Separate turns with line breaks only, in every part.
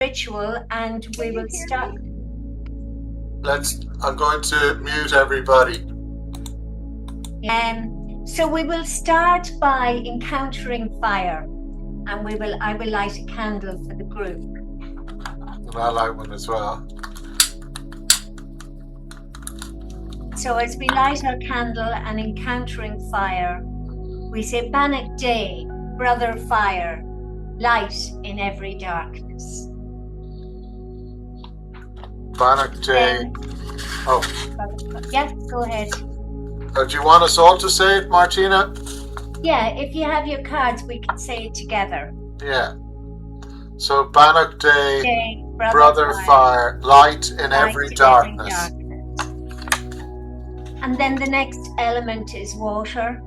ritual and we will start.
I'm going to mute everybody.
So we will start by encountering fire, and I will light a candle for the group.
And I light one as well.
So as we light our candle and encountering fire, we say, Bannock Day, brother fire, light in every darkness.
Bannock Day.
Yes, go ahead.
Do you want us all to say it, Martina?
Yeah, if you have your cards, we can say it together.
Yeah. So Bannock Day, brother fire, light in every darkness.
And then the next element is water.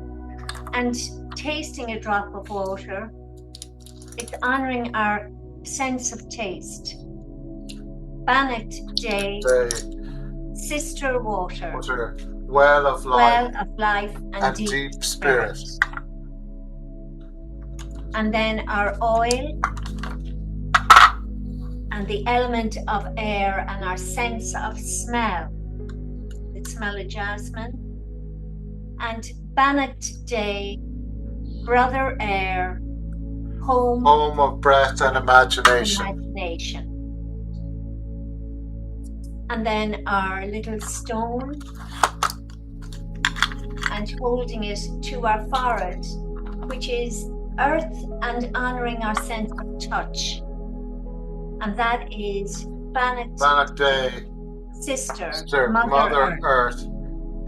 And tasting a drop of water, it's honoring our sense of taste. Bannock Day, sister water,
well of
life and
deep spirit.
And then our oil and the element of air and our sense of smell. The smell of jasmine. And Bannock Day, brother air, home
of breath and imagination.
And then our little stone, and holding it to our forehead, which is earth and honoring our sense of touch. And that is
Bannock Day,
sister
Mother Earth,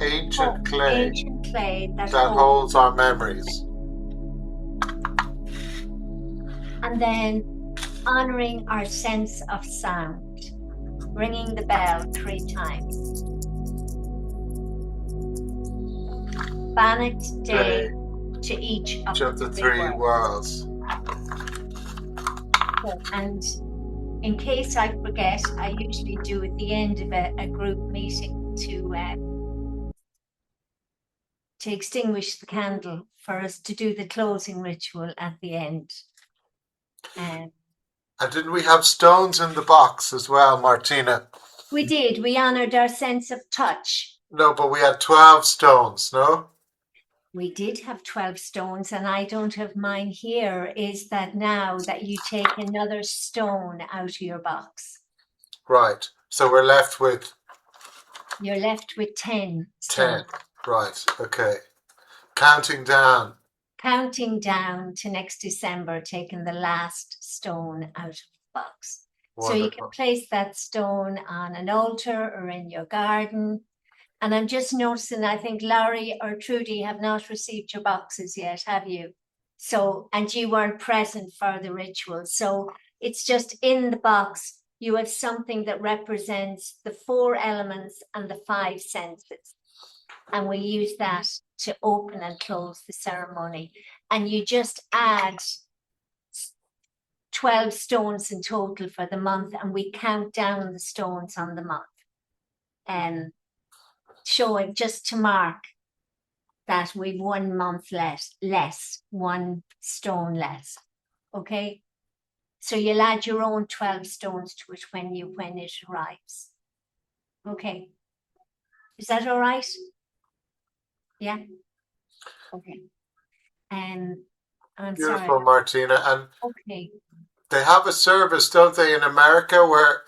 ancient clay that holds our memories.
And then honoring our sense of sound, ringing the bell 3 times. Bannock Day to each of the 3 worlds. And in case I forget, I usually do at the end of a group meeting to extinguish the candle for us to do the closing ritual at the end.
And didn't we have stones in the box as well, Martina?
We did. We honoured our sense of touch.
No, but we had 12 stones, no?
We did have 12 stones, and I don't have mine here. Is that now that you take another stone out of your box?
Right. So we're left with...
You're left with 10 stones.
10. Right. Okay. Counting down
to next December, taking the last stone out of the box. Wonderful. So you can place that stone on an altar or in your garden. And I'm just noticing, I think Laurie or Trudy have not received your boxes yet, have you? So, and you weren't present for the ritual. So it's just in the box, you have something that represents the 4 elements and the 5 senses. And we'll use that to open and close the ceremony. And you just add 12 stones in total for the month, and we count down the stones on the month. Showing just to mark that we've 1 month less, 1 stone less. Okay? So you'll add your own 12 stones to it when it arrives. Okay. Is that all right? Yeah. Okay. And I'm
beautiful,
sorry.
Martina. And
okay.
They have a service, don't they, in America where,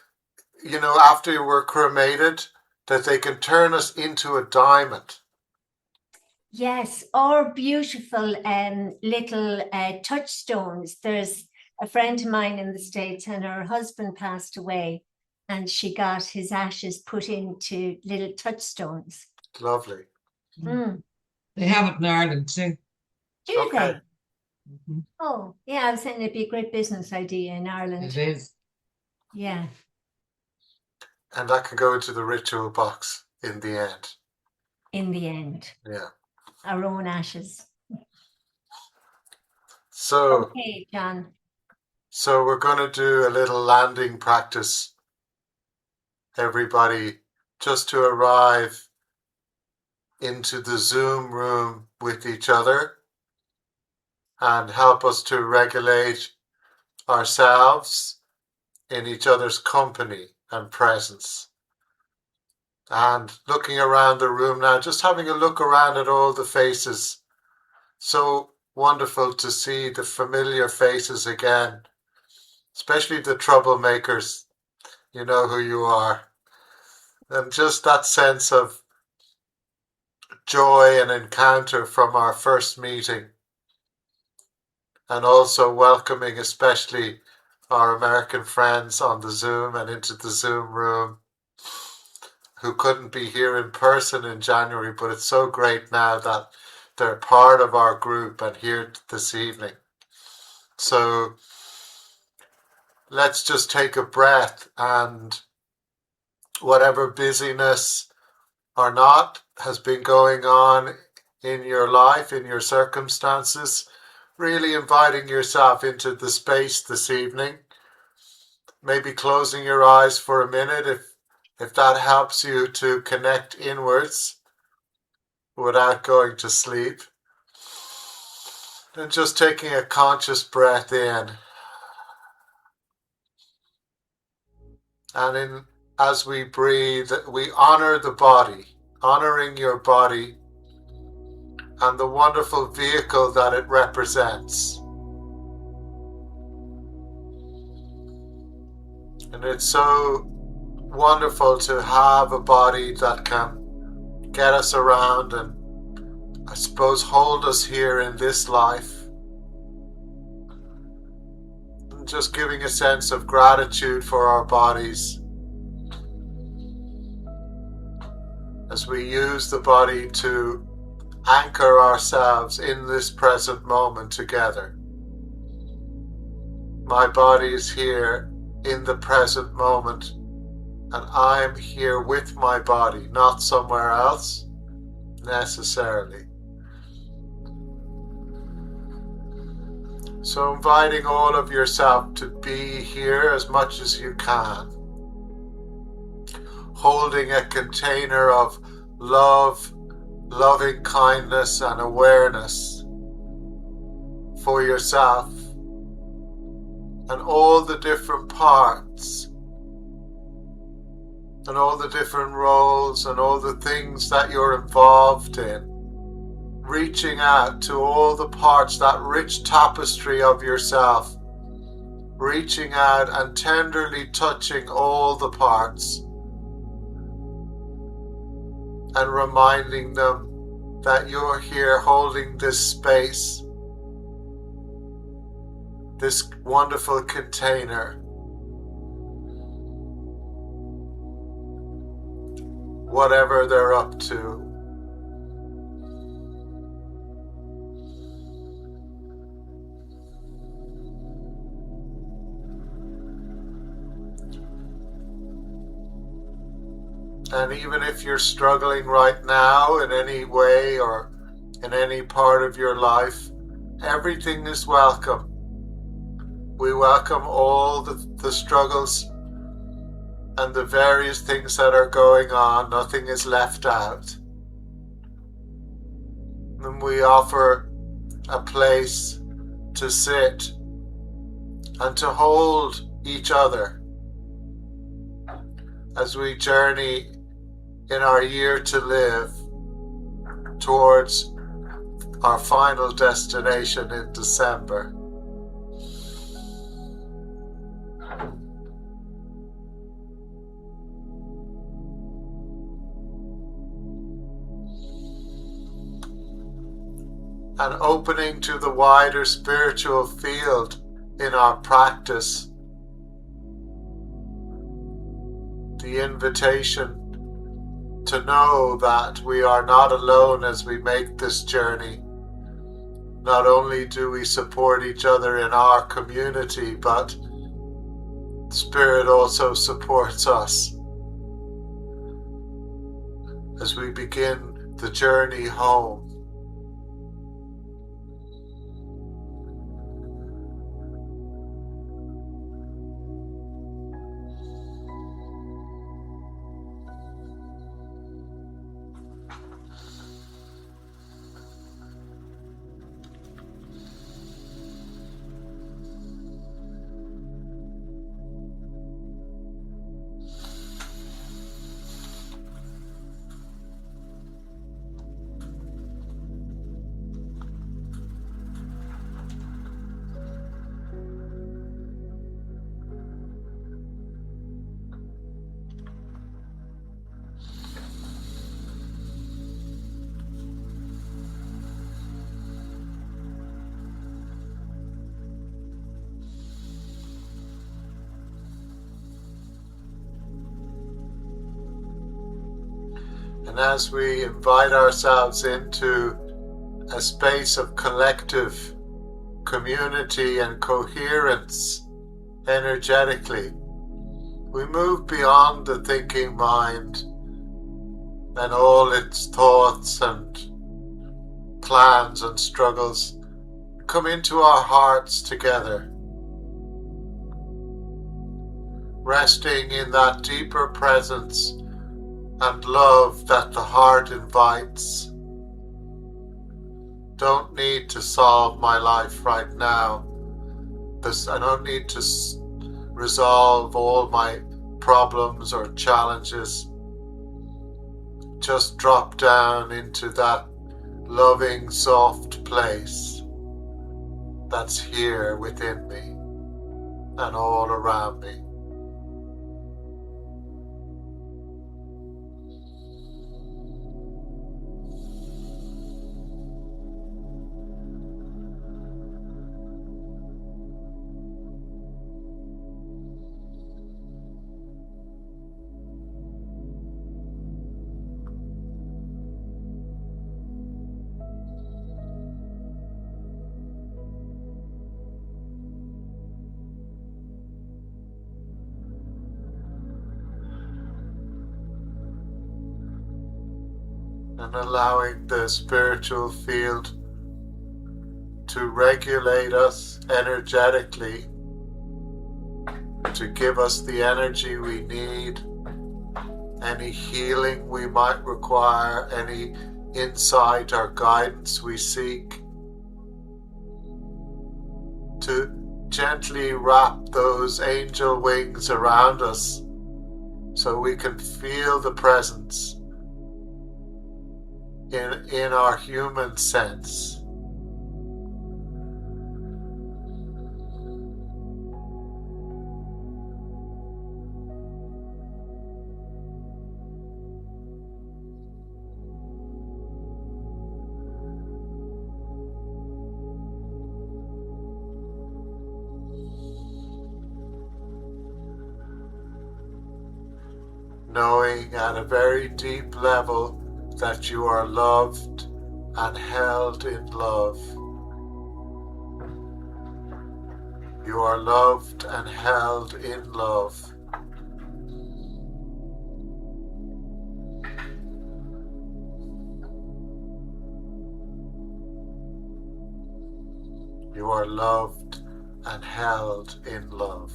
after we're cremated, that they can turn us into a diamond.
Yes, or beautiful little touchstones. There's a friend of mine in the States, and her husband passed away, and she got his ashes put into little touchstones.
Lovely.
Mm.
They have it in Ireland too.
Do they? Mm-hmm. Oh, yeah, I was saying it'd be a great business idea in Ireland.
It is.
Yeah.
And that can go into the ritual box in the end.
In the end.
Yeah.
Our own ashes.
So.
Okay, John.
So we're going to do a little landing practice. Everybody, just to arrive into the Zoom room with each other and help us to regulate ourselves in each other's company and presence. And looking around the room now, just having a look around at all the faces. So wonderful to see the familiar faces again, especially the troublemakers. You know who you are. And just that sense of joy and encounter from our first meeting. And also welcoming especially our American friends on the Zoom and into the Zoom room who couldn't be here in person in January, but it's so great now that they're part of our group and here this evening. So let's just take a breath, and whatever busyness or not has been going on in your life, in your circumstances, really inviting yourself into the space this evening. Maybe closing your eyes for a minute if that helps you to connect inwards without going to sleep. And just taking a conscious breath in. And as we breathe, we honor the body, honoring your body and the wonderful vehicle that it represents. And it's so wonderful to have a body that can get us around and, I suppose, hold us here in this life. And just giving a sense of gratitude for our bodies as we use the body to anchor ourselves in this present moment together. My body is here in the present moment, and I'm here with my body, not somewhere else necessarily. So inviting all of yourself to be here as much as you can, holding a container of love, loving kindness and awareness for yourself and all the different parts and all the different roles and all the things that you're involved in, reaching out to all the parts, that rich tapestry of yourself, reaching out and tenderly touching all the parts and reminding them that you're here holding this space, this wonderful container, whatever they're up to. And even if you're struggling right now in any way or in any part of your life, everything is welcome. We welcome all the struggles and the various things that are going on. Nothing is left out. And we offer a place to sit and to hold each other as we journey in our year to live towards our final destination in December. And opening to the wider spiritual field in our practice, the invitation to know that we are not alone as we make this journey. Not only do we support each other in our community, but Spirit also supports us as we begin the journey home. And as we invite ourselves into a space of collective community and coherence energetically, we move beyond the thinking mind and all its thoughts and plans and struggles, come into our hearts together, resting in that deeper presence and love that the heart invites. Don't need to solve my life right now. I don't need to resolve all my problems or challenges. Just drop down into that loving, soft place that's here within me and all around me. And allowing the spiritual field to regulate us energetically, to give us the energy we need, any healing we might require, any insight or guidance we seek, to gently wrap those angel wings around us so we can feel the presence in our human sense. Knowing at a very deep level that you are loved and held in love. You are loved and held in love. You are loved and held in love.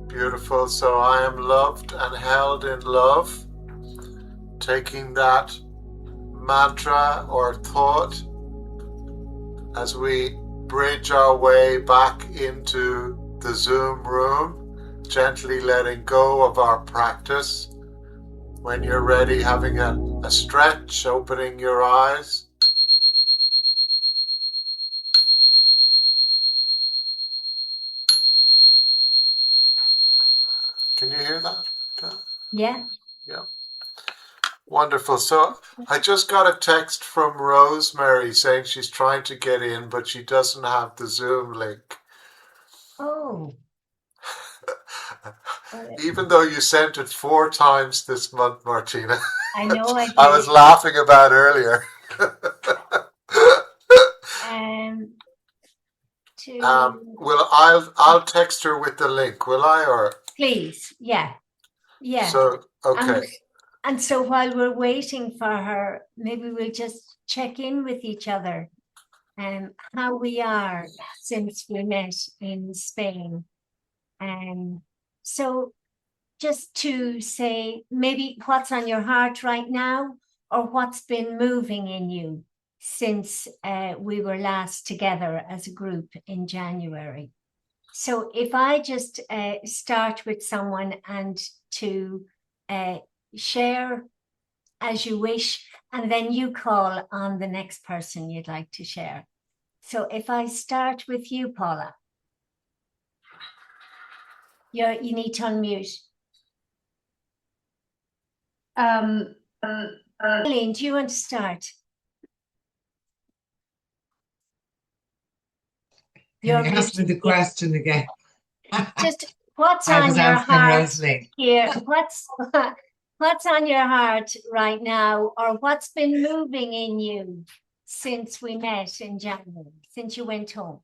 Beautiful. So I am loved and held in love. Taking that mantra or thought as we bridge our way back into the Zoom room, gently letting go of our practice. When you're ready, having a stretch, opening your eyes. Can you hear that?
Yeah.
Yeah. Wonderful. So I just got a text from Rosemary saying she's trying to get in, but she doesn't have the Zoom link.
Oh.
Even though you sent it 4 times this month, Martina.
I know I did.
I was laughing about earlier. Well, I'll text her with the link, will I? Or
please, yeah.
So okay.
And so while we're waiting for her, maybe we'll just check in with each other. how we are since we met in Spain. So just to say maybe what's on your heart right now, or what's been moving in you since we were last together as a group in January. So if I just start with someone and to share as you wish, and then you call on the next person you'd like to share. So if I start with you, Paula. You need to unmute. Eileen, do you want to start?
Can you ask me the question again?
Just what's
I
on
was
your
asking
heart
Rosalie.
here? What's on your heart right now, or what's been moving in you since we met in January, since you went home?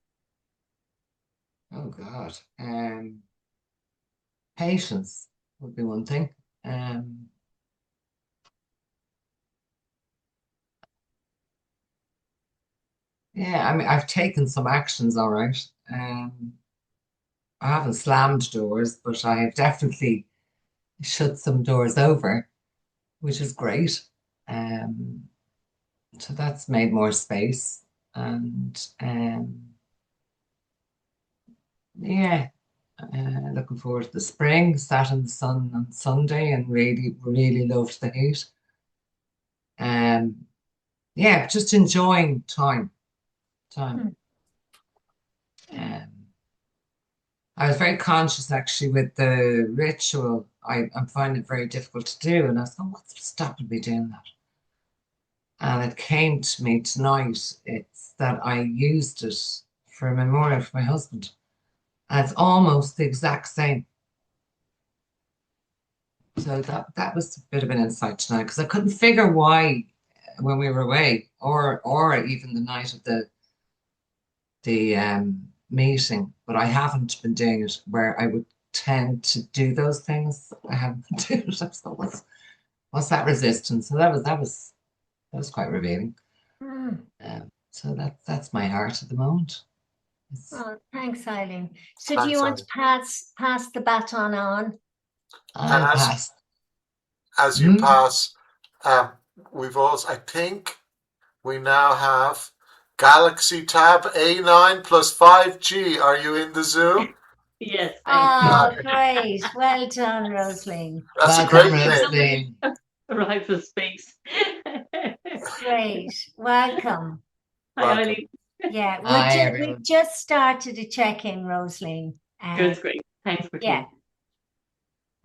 Oh God. Patience would be one thing. Yeah, I mean, I've taken some actions, all right. I haven't slammed doors, but I have definitely shut some doors over, which is great. So that's made more space, and yeah, looking forward to the spring. Sat in the sun on Sunday and really loved the heat. Yeah, just enjoying time. I was very conscious actually with the ritual. I'm finding it very difficult to do, and I was going, what's stopping me doing that? And it came to me tonight. It's that I used it for a memorial for my husband. And it's almost the exact same. So that was a bit of an insight tonight, because I couldn't figure why when we were away, or even the night of the meeting, but I haven't been doing it where I would tend to do those things. I haven't been doing it. So what's that resistance? So that was quite revealing. So that's my heart at the moment.
Oh, thanks, Eileen. So do you want to pass the baton on?
I'll pass.
As you pass, we've also, I think we now have Galaxy Tab A9 plus 5G. Are you in the Zoom?
Yes.
Oh, great. Well done, Rosalie.
That's a great name.
Arrive for space.
Great. Welcome.
Hi, Eileen.
Yeah, we just started a check-in, Rosalie.
Good, great. Thanks for
yeah.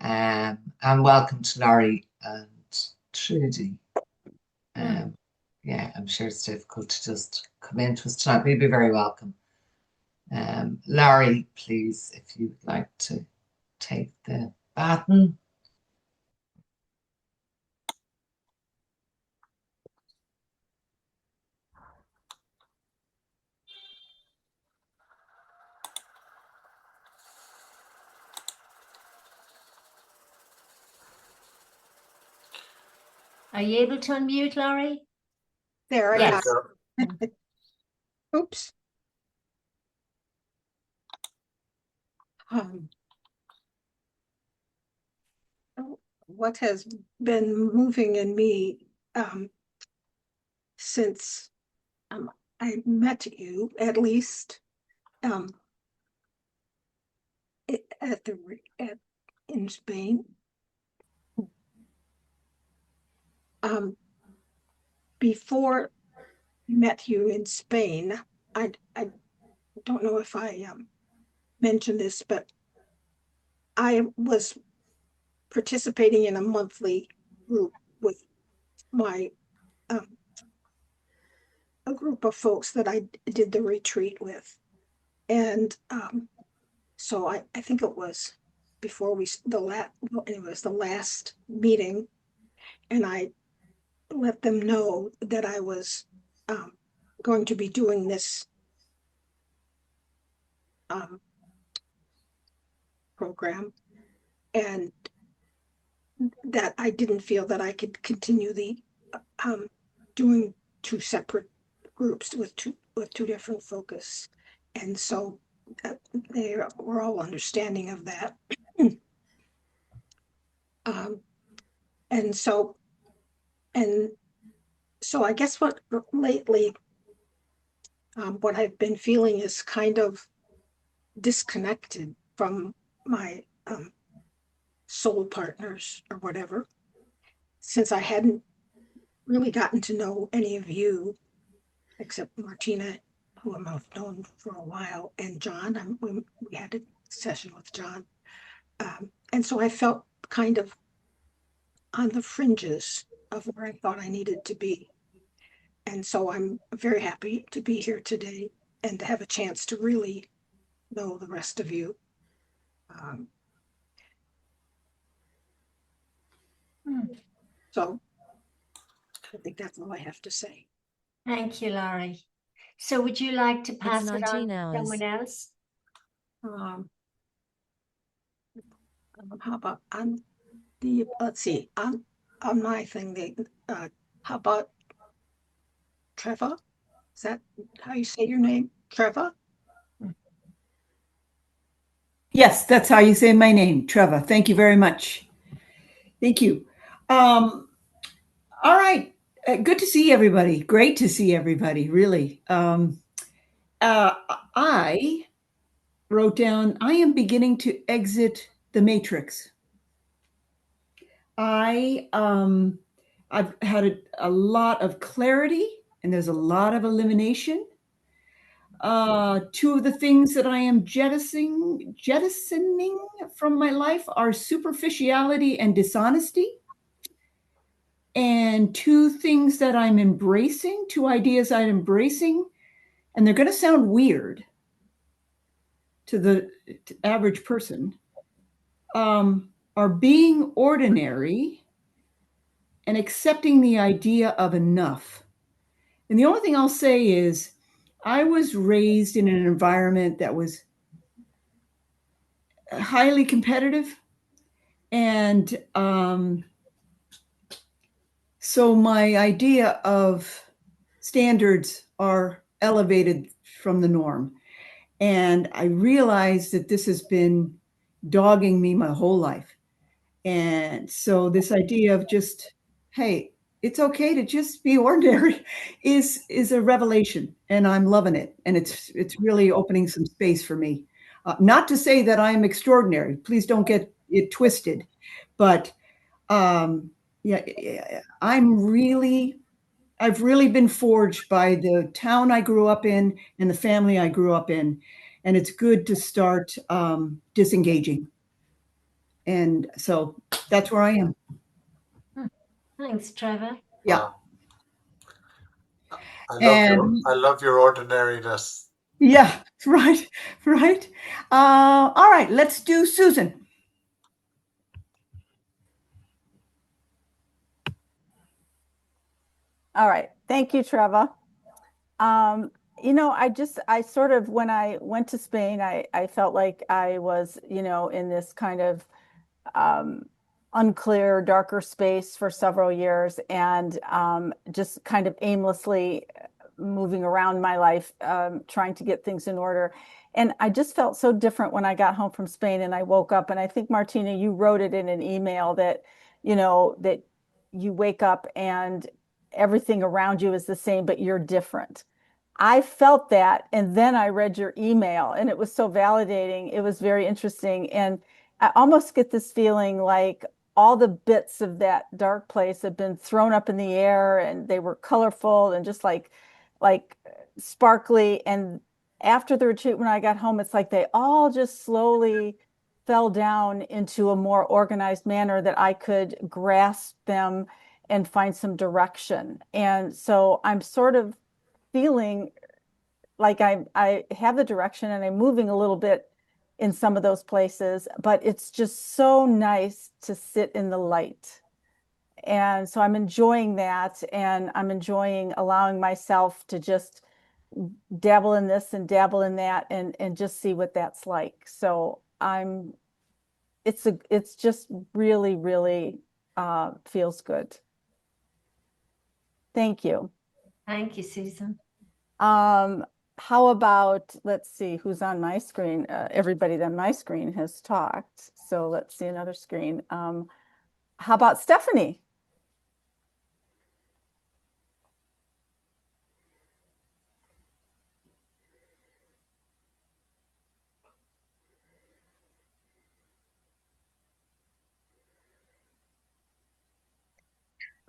And welcome to Laurie and Trudy. Yeah, I'm sure it's difficult to just come into us tonight. We'd be very welcome. Laurie, please, if you'd like to take the baton.
Are you able to unmute, Laurie?
There I am. Oops. What has been moving in me since I met you, at least in Spain. Before I met you in Spain, I don't know if I mentioned this, but I was participating in a monthly group with my a group of folks that I did the retreat with. And so I think it was before the last meeting, and I let them know that I was going to be doing this program, and that I didn't feel that I could continue the doing two separate groups with two with two different focus. And so they were all understanding of that. Um, and so, and so I guess what lately, what I've been feeling is kind of disconnected from my soul partners or whatever, since I hadn't really gotten to know any of you except Martina, who I've known for a while, and John. We had a session with John. And so I felt kind of on the fringes of where I thought I needed to be. And so I'm very happy to be here today and to have a chance to really know the rest of you. So I think that's all I have to say.
Thank you, Laurie. So would you like to pass it on
19
to
hours.
someone else?
How about on the, let's see, on my thing, how about Trevor? Is that how you say your name? Trevor?
Yes, that's how you say my name, Trevor. Thank you very much. Thank you. All right. Good to see everybody. Great to see everybody, really. I wrote down, I am beginning to exit the matrix. I've had a lot of clarity, and there's a lot of elimination. Two of the things that I am jettisoning from my life are superficiality and dishonesty. And two things that I'm embracing, two ideas I'm embracing, and they're going to sound weird to the average person, are being ordinary and accepting the idea of enough. And the only thing I'll say is I was raised in an environment that was highly competitive. And so my idea of standards are elevated from the norm. And I realized that this has been dogging me my whole life. And so this idea of just, hey, it's okay to just be ordinary is a revelation, and I'm loving it. And it's really opening some space for me. Not to say that I'm extraordinary. Please don't get it twisted. But yeah, I've really been forged by the town I grew up in and the family I grew up in. And it's good to start disengaging. And so that's where I am.
Thanks, Trevor.
Yeah.
I love your ordinariness.
Yeah, right. All right, let's do Susan.
All right. Thank you, Trevor. I sort of, when I went to Spain, I felt like I was, in this kind of unclear, darker space for several years, and just kind of aimlessly moving around my life, trying to get things in order. And I just felt so different when I got home from Spain and I woke up. And I think, Martina, you wrote it in an email that, that you wake up and everything around you is the same, but you're different. I felt that. And then I read your email and it was so validating. It was very interesting. And I almost get this feeling like all the bits of that dark place have been thrown up in the air, and they were colorful and just like sparkly. And after the retreat, when I got home, it's like they all just slowly fell down into a more organized manner that I could grasp them and find some direction. And so I'm sort of feeling like I have the direction and I'm moving a little bit in some of those places, but it's just so nice to sit in the light. And so I'm enjoying that, and I'm enjoying allowing myself to just dabble in this and dabble in that and just see what that's like. So it's just really, really feels good. Thank you.
Thank you, Susan.
How about, let's see, who's on my screen? Everybody on my screen has talked. So let's see another screen. How about Stephanie?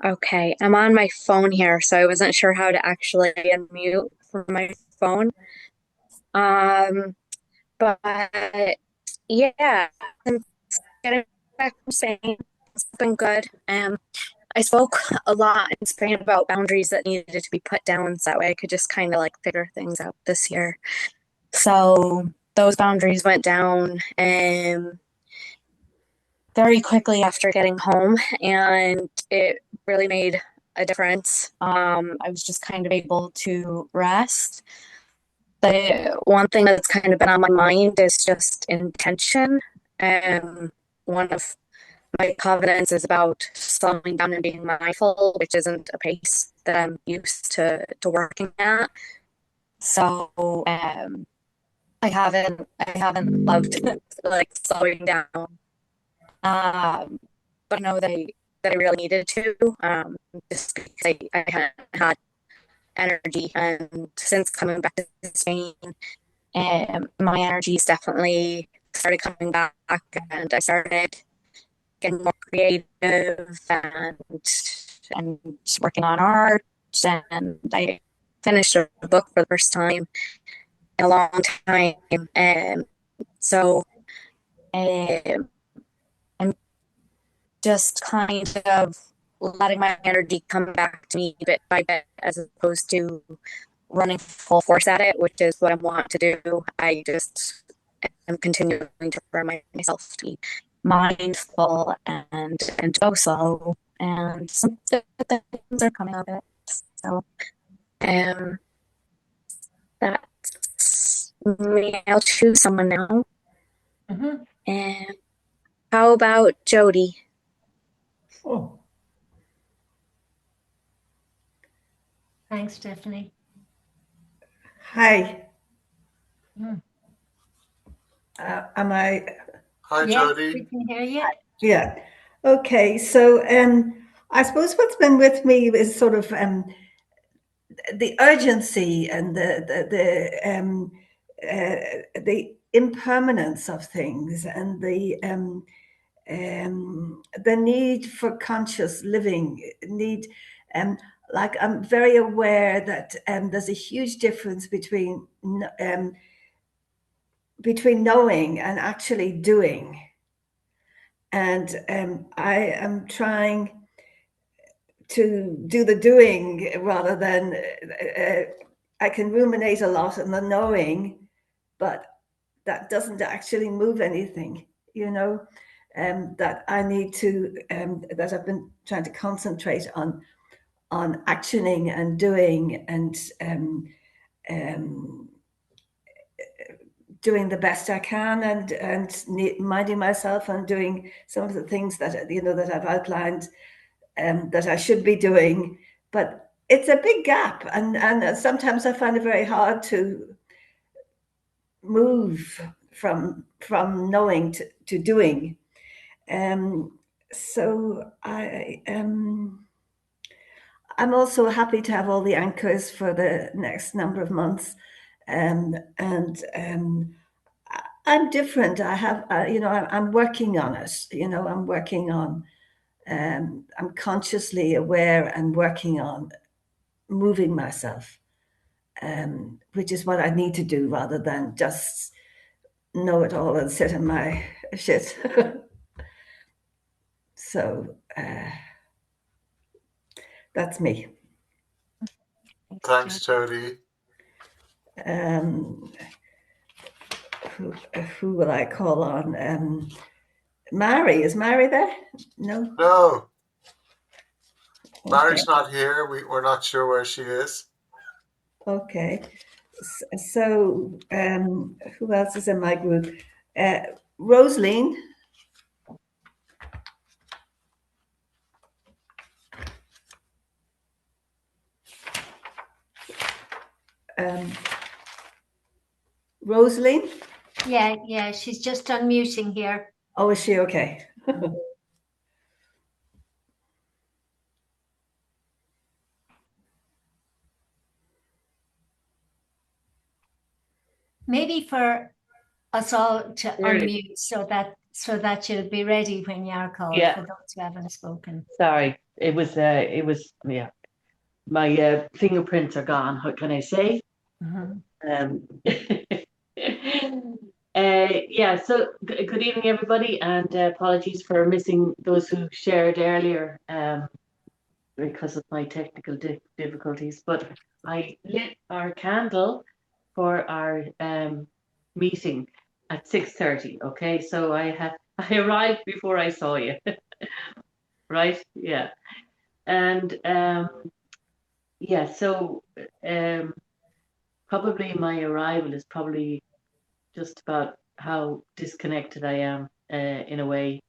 Okay, I'm on my phone here, so I wasn't sure how to actually unmute from my phone. But yeah, since getting back from Spain, it's been good. I spoke a lot in Spain about boundaries that needed to be put down so that way I could just kind of like figure things out this year. So those boundaries went down very quickly after getting home, and it really made a difference. I was just kind of able to rest. The one thing that's kind of been on my mind is just intention. One of my covenants is about slowing down and being mindful, which isn't a pace that I'm used to working at. So I haven't loved like slowing down. But I know that I really needed to, just because I hadn't had energy. And since coming back to Spain, my energy's definitely started coming back, and I started getting more creative and working on art. And I finished a book for the first time in a long time. And so um, I'm just kind of letting my energy come back to me bit by bit as opposed to running full force at it, which is what I want to do. I just am continuing to remind myself to be mindful and go slow, and some good things are coming out of it. So that's me. I'll choose someone now. And how about Jody?
Oh,
Thanks, Stephanie.
hi.
Hmm.
Am I?
Hi,
Yes,
Jody.
we can hear you.
Yeah. Okay. So, I suppose what's been with me is sort of the urgency and the impermanence of things, and the need for conscious living. Need, like I'm very aware that there's a huge difference between knowing and actually doing. And I am trying to do the doing rather than I can ruminate a lot on the knowing, but that doesn't actually move anything, you know. That I need to that I've been trying to concentrate on actioning and doing, and doing the best I can, and minding myself and doing some of the things that that I've outlined that I should be doing. But it's a big gap, and sometimes I find it very hard to move from knowing to doing. So I'm also happy to have all the anchors for the next number of months, and I'm different. I have, I'm working on it. I'm working on. I'm consciously aware and working on moving myself, which is what I need to do rather than just know it all and sit in my shit. So that's me.
Thanks, Jody.
Who will I call on? Mary, is Mary there? No.
No,
Okay.
Mary's not here. We're not sure where she is.
Okay. So who else is in my group? Rosaline.
Rosaline?
Yeah, she's just unmuting here.
Oh, is she? Okay.
Maybe for us all to
Really?
unmute so that you'll be ready when you are called,
Yeah.
for those who haven't spoken.
Sorry, it was yeah. My fingerprints are gone. What can I say? Um, yeah. So good evening, everybody, and apologies for missing those who shared earlier. Because of my technical difficulties, but I lit our candle for our meeting at 6:30. Okay, so I arrived before I saw you. Right? Yeah. And yeah, so probably my arrival is probably just about how disconnected I am in a way.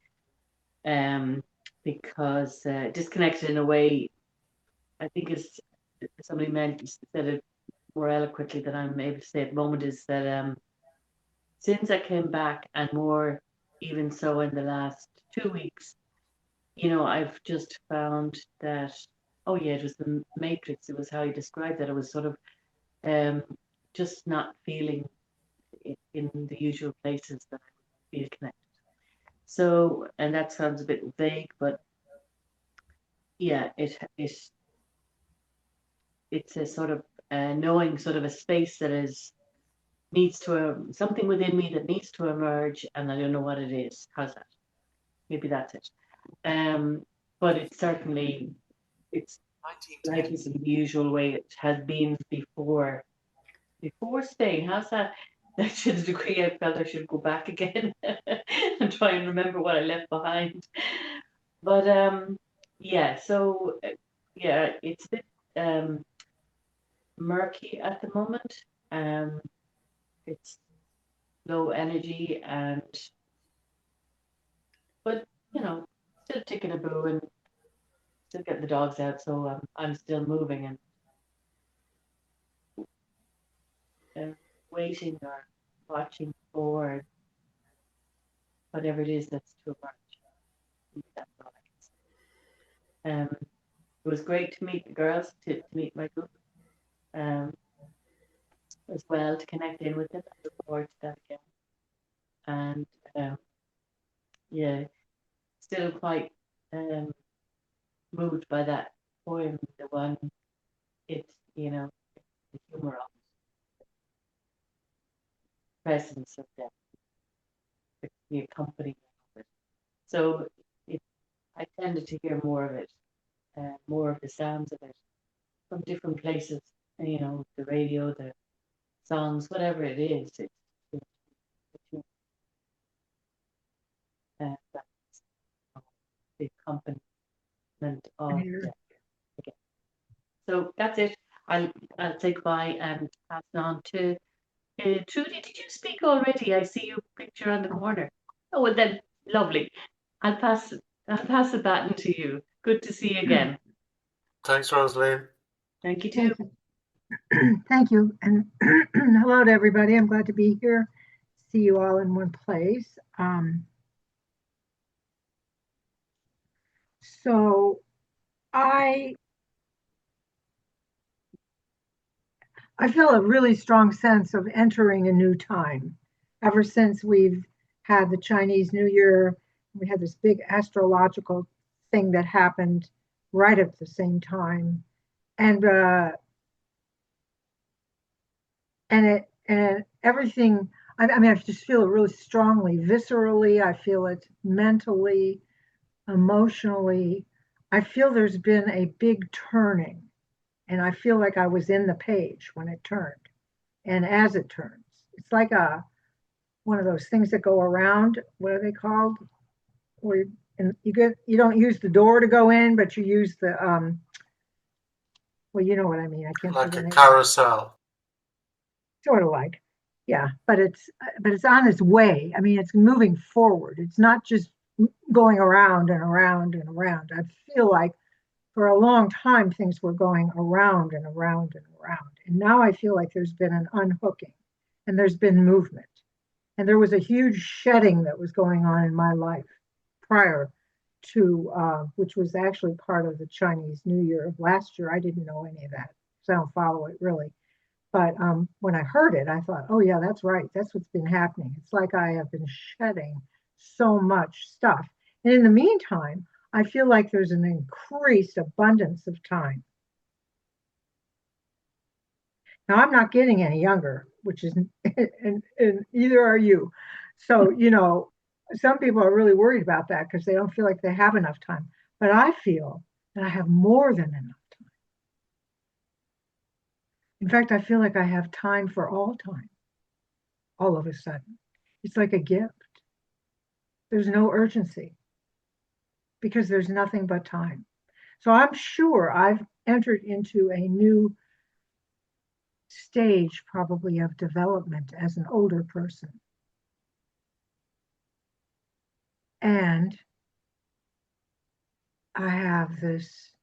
Because disconnected in a way, I think is somebody said it more eloquently than I'm able to say at the moment, is that since I came back, and more even so in the last 2 weeks, I've just found that, oh yeah, it was the matrix. It was how you described that. It was sort of just not feeling in the usual places that I feel connected. So, and that sounds a bit vague, but yeah, it's a sort of knowing sort of a space that needs to something within me that needs to emerge, and I don't know what it is. How's that? Maybe that's it. But it's certainly it's like in the usual way it has been before staying. How's that? To the degree I felt I should go back again and try and remember what I left behind. But yeah, so yeah, it's a bit murky at the moment. It's low energy, but still ticking a boo and still getting the dogs out, so I'm still moving and waiting or watching for whatever it is that's to emerge. That's all I can say. It was great to meet the girls, to meet my group, as well, to connect in with them. I look forward to that again. And yeah, still quite moved by that poem, the one, it's, the humor of it, presence of death, the accompaniment of it. So I tended to hear more of it, more of the sounds of it from different places, the radio, the songs, whatever it is. That's the accompaniment of death. Okay. So that's it. I'll say goodbye and pass it on to Trudy. Did you speak already? I see your picture on the corner. Oh, well then, lovely. I'll pass the baton to you. Good to see you again.
Thanks, Rosaline.
Thank you too.
Thank you. And hello to everybody. I'm glad to be here. See you all in one place. So I feel a really strong sense of entering a new time. Ever since we've had the Chinese New Year, we had this big astrological thing that happened right at the same time. And everything, I mean, I just feel it really strongly, viscerally. I feel it mentally, emotionally. I feel there's been a big turning. And I feel like I was in the page when it turned. And as it turns, it's like one of those things that go around. What are they called? Where you don't use the door to go in, but you use the well, you know what I mean. I can't.
Like a carousel.
Sort of like, yeah. But it's on its way. I mean, it's moving forward. It's not just going around and around and around. I feel like for a long time, things were going around and around and around. And now I feel like there's been an unhooking and there's been movement. And there was a huge shedding that was going on in my life prior to, which was actually part of the Chinese New Year of last year. I didn't know any of that, so I don't follow it really. But when I heard it, I thought, oh yeah, that's right. That's what's been happening. It's like I have been shedding so much stuff. And in the meantime, I feel like there's an increased abundance of time. Now, I'm not getting any younger, which is, and either are you. So, you know, some people are really worried about that because they don't feel like they have enough time. But I feel that I have more than enough time. In fact, I feel like I have time for all time, all of a sudden. It's like a gift. There's no urgency because there's nothing but time. So I'm sure I've entered into a new stage probably of development as an older person. And I have this,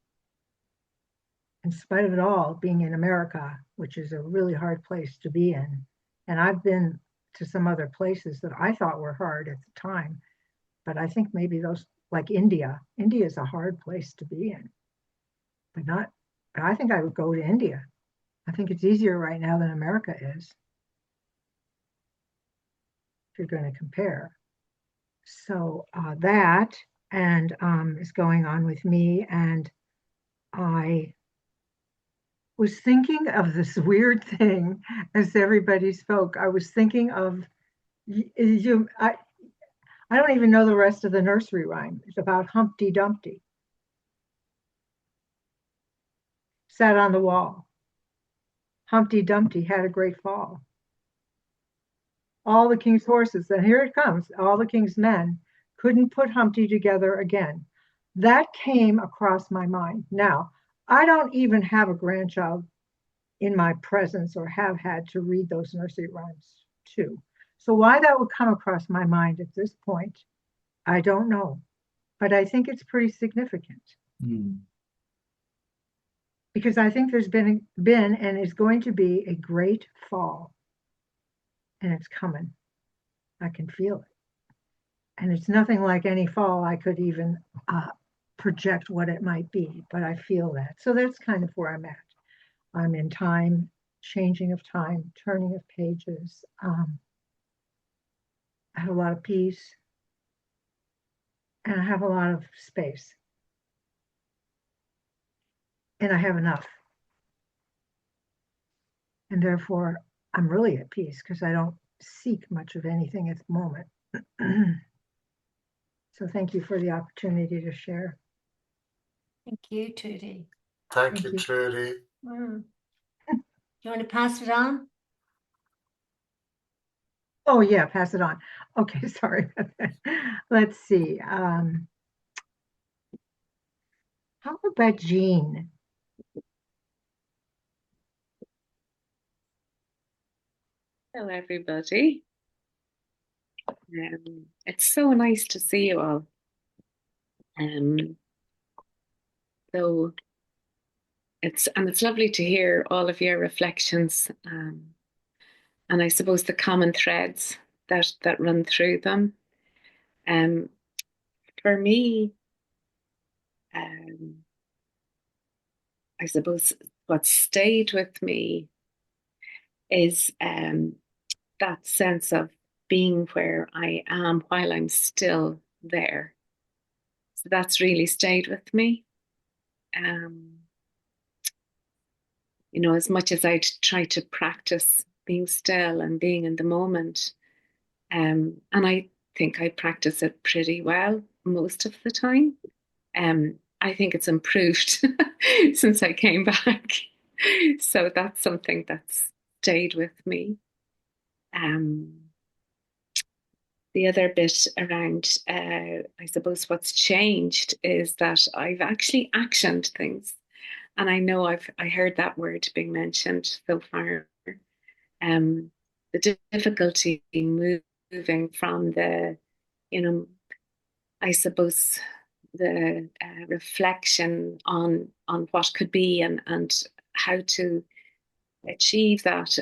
in spite of it all, being in America, which is a really hard place to be in. And I've been to some other places that I thought were hard at the time, but I think maybe those, like India is a hard place to be in, but I think I would go to India. I think it's easier right now than America is, if you're going to compare. So that and is going on with me. And I was thinking of this weird thing as everybody spoke. I was thinking of I don't even know the rest of the nursery rhyme. It's about Humpty Dumpty. Sat on the wall. Humpty Dumpty had a great fall. All the king's horses, and here it comes, all the king's men couldn't put Humpty together again. That came across my mind. Now, I don't even have a grandchild in my presence or have had to read those nursery rhymes to. So why that would come across my mind at this point, I don't know. But I think it's pretty significant. Because I think there's been and is going to be a great fall. And it's coming. I can feel it. And it's nothing like any fall I could even project what it might be, but I feel that. So that's kind of where I'm at. I'm in time, changing of time, turning of pages. I have a lot of peace, and I have a lot of space. And I have enough. And therefore, I'm really at peace because I don't seek much of anything at the moment. So thank you for the opportunity to share.
Thank you, Trudy.
Thank you, Trudy.
Do you want to pass it on?
Oh yeah, pass it on. Okay, sorry about that. Let's see. How about Jean?
Hello, everybody. It's so nice to see you all. So it's lovely to hear all of your reflections, and I suppose the common threads that run through them. For me, I suppose what stayed with me is that sense of being where I am while I'm still there. So that's really stayed with me. You know, as much as I try to practice being still and being in the moment, and I think I practice it pretty well most of the time. I think it's improved since I came back. So that's something that's stayed with me. The other bit around, I suppose, what's changed is that I've actually actioned things. And I know I heard that word being mentioned so far. The difficulty in moving from the, you know, I suppose, reflection on what could be and how to achieve that.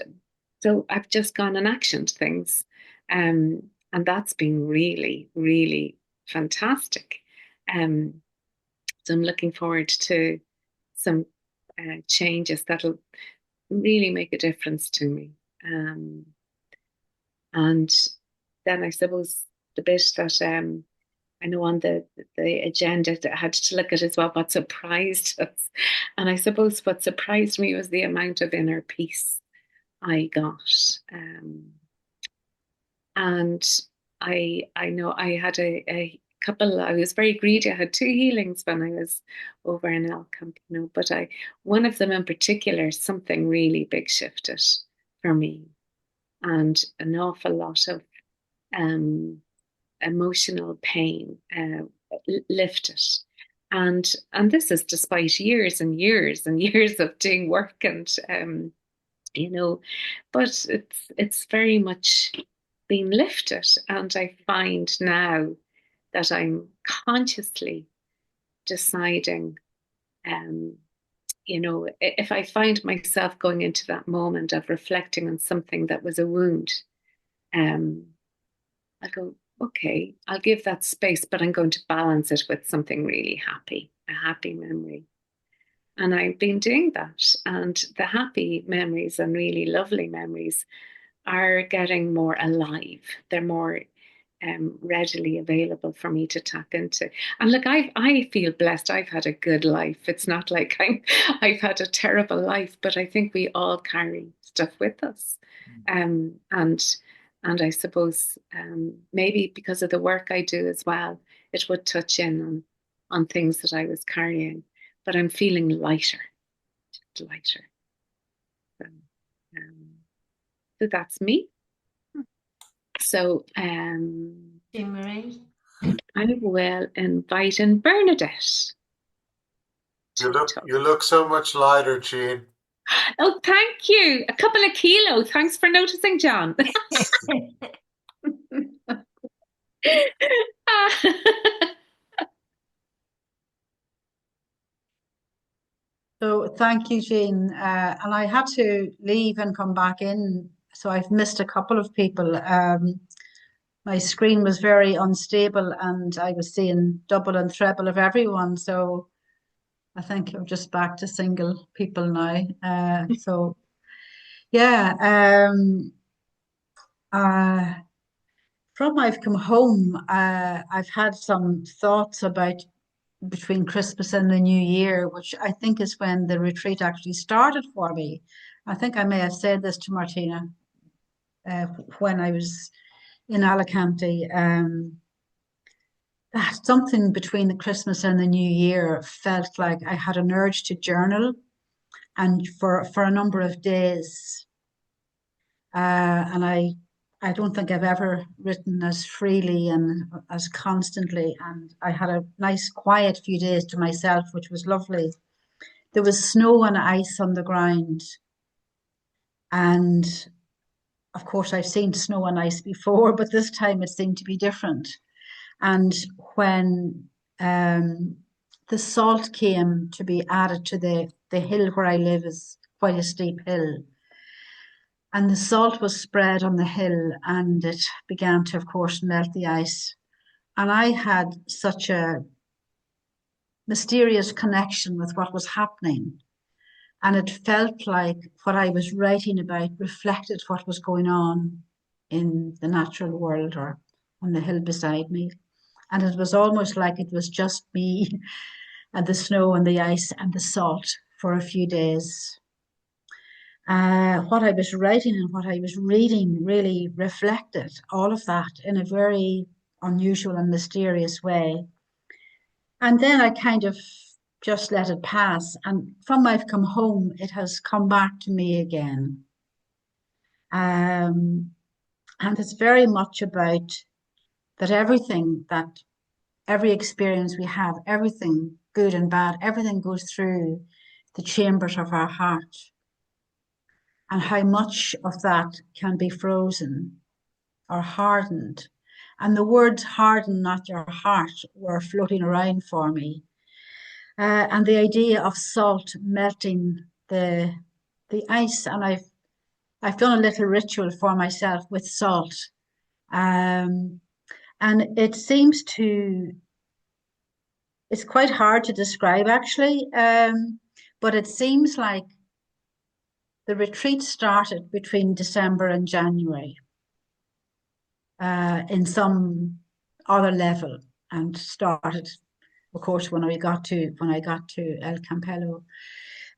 So I've just gone and actioned things, and that's been really, really fantastic. So I'm looking forward to some changes that'll really make a difference to me. And then I suppose the bit that I know on the agenda that I had to look at as well, what surprised us. And I suppose what surprised me was the amount of inner peace I got. And I know I had a couple, I was very greedy. I had 2 healings when I was over in El Campino, but one of them in particular, something really big shifted for me, and an awful lot of emotional pain lifted. And this is despite years and years and years of doing work, and but it's very much been lifted. And I find now that I'm consciously deciding, if I find myself going into that moment of reflecting on something that was a wound, I go, okay, I'll give that space, but I'm going to balance it with something really happy, a happy memory. And I've been doing that. And the happy memories and really lovely memories are getting more alive. They're more readily available for me to tap into. And look, I feel blessed. I've had a good life. It's not like I've had a terrible life, but I think we all carry stuff with us. And I suppose maybe because of the work I do as well, it would touch in on things that I was carrying. But I'm feeling lighter, just lighter. So that's me. So
Jean-Marie,
I will invite in Bernadette.
You look so much lighter, Jean.
Oh, thank you. A couple of kilos. Thanks for noticing, John.
So thank you, Jean. And I had to leave and come back in, so I've missed a couple of people. My screen was very unstable and I was seeing double and treble of everyone. So I think I'm just back to single people now. So yeah, from I've come home, I've had some thoughts about between Christmas and the New Year, which I think is when the retreat actually started for me. I think I may have said this to Martina when I was in Alicante. That something between the Christmas and the New Year felt like I had an urge to journal, and for a number of days. And I don't think I've ever written as freely and as constantly. And I had a nice quiet few days to myself, which was lovely. There was snow and ice on the ground. And of course, I've seen snow and ice before, but this time it seemed to be different. And when the salt came to be added to the hill where I live is quite a steep hill. And the salt was spread on the hill and it began to, of course, melt the ice. And I had such a mysterious connection with what was happening. And it felt like what I was writing about reflected what was going on in the natural world or on the hill beside me. And it was almost like it was just me and the snow and the ice and the salt for a few days. What I was writing and what I was reading really reflected all of that in a very unusual and mysterious way. And then I kind of just let it pass. And from I've come home, it has come back to me again. And it's very much about that every experience we have, everything good and bad, everything goes through the chambers of our heart. And how much of that can be frozen or hardened, and the words "harden not your heart" were floating around for me. And the idea of salt melting the ice, and I've done a little ritual for myself with salt, and it seems to. It's quite hard to describe actually, but it seems like the retreat started between December and January, in some other level, and started, of course, when I got to El Campello.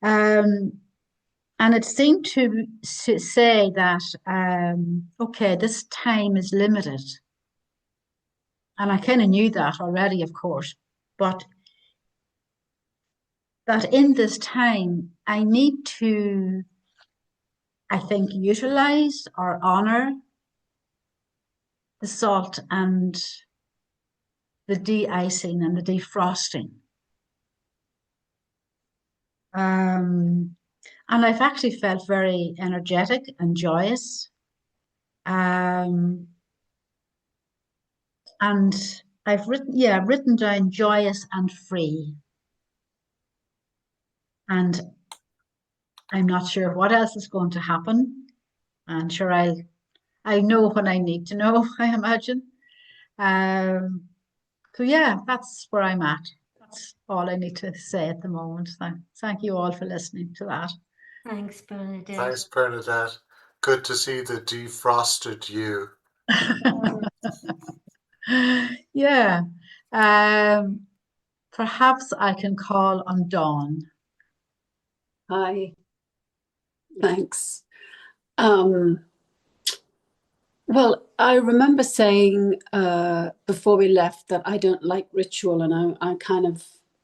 And it seemed to say that, okay, this time is limited. And I kind of knew that already, of course, but that in this time, I need to, I think, utilize or honor the salt and the de-icing and the defrosting. And I've actually felt very energetic and joyous. And I've written down joyous and free. And I'm not sure what else is going to happen. I'm sure I know when I need to know, I imagine. So yeah, that's where I'm at. That's all I need to say at the moment. Thank you all for listening to that.
Thanks, Bernadette.
Thanks, Bernadette. Good to see the defrosted you.
Yeah. Perhaps I can call on Dawn.
Hi. Thanks. Well, I remember saying before we left that I don't like ritual, and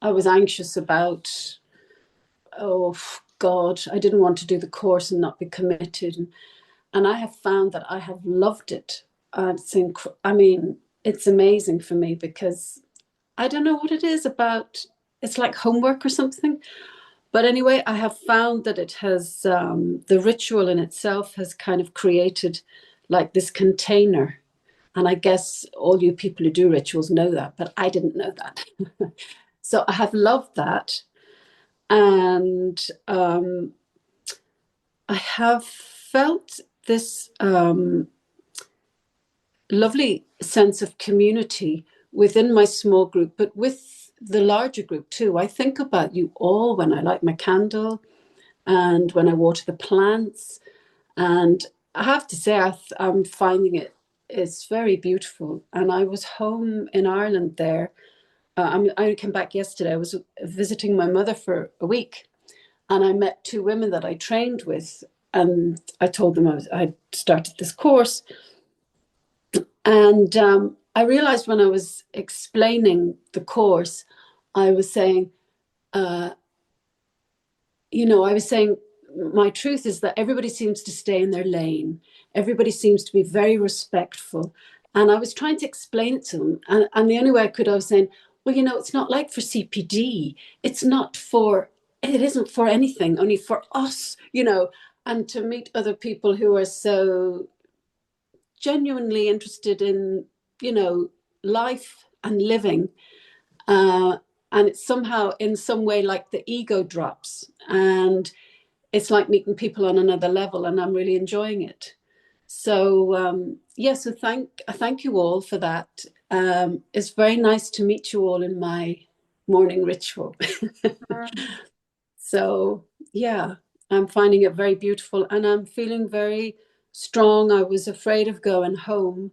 I was anxious about, oh God, I didn't want to do the course and not be committed. And I have found that I have loved it. It's amazing for me, because I don't know what it is about, it's like homework or something. But anyway, I have found that it has, the ritual in itself has kind of created like this container. And I guess all you people who do rituals know that, but I didn't know that. So I have loved that. And I have felt this lovely sense of community within my small group, but with the larger group too. I think about you all when I light my candle and when I water the plants. And I have to say, I'm finding it's very beautiful. And I was home in Ireland there. I came back yesterday. I was visiting my mother for a week, and I met two women that I trained with, and I told them I started this course. And I realized when I was explaining the course, I was saying, I was saying, my truth is that everybody seems to stay in their lane. Everybody seems to be very respectful. And I was trying to explain it to them. And the only way I could, I was saying, well, it's not like for CPD. It isn't for anything, only for us, and to meet other people who are so genuinely interested in, life and living. And it's somehow in some way like the ego drops, and it's like meeting people on another level, and I'm really enjoying it. So so thank you all for that. It's very nice to meet you all in my morning ritual. So yeah, I'm finding it very beautiful, and I'm feeling very strong. I was afraid of going home,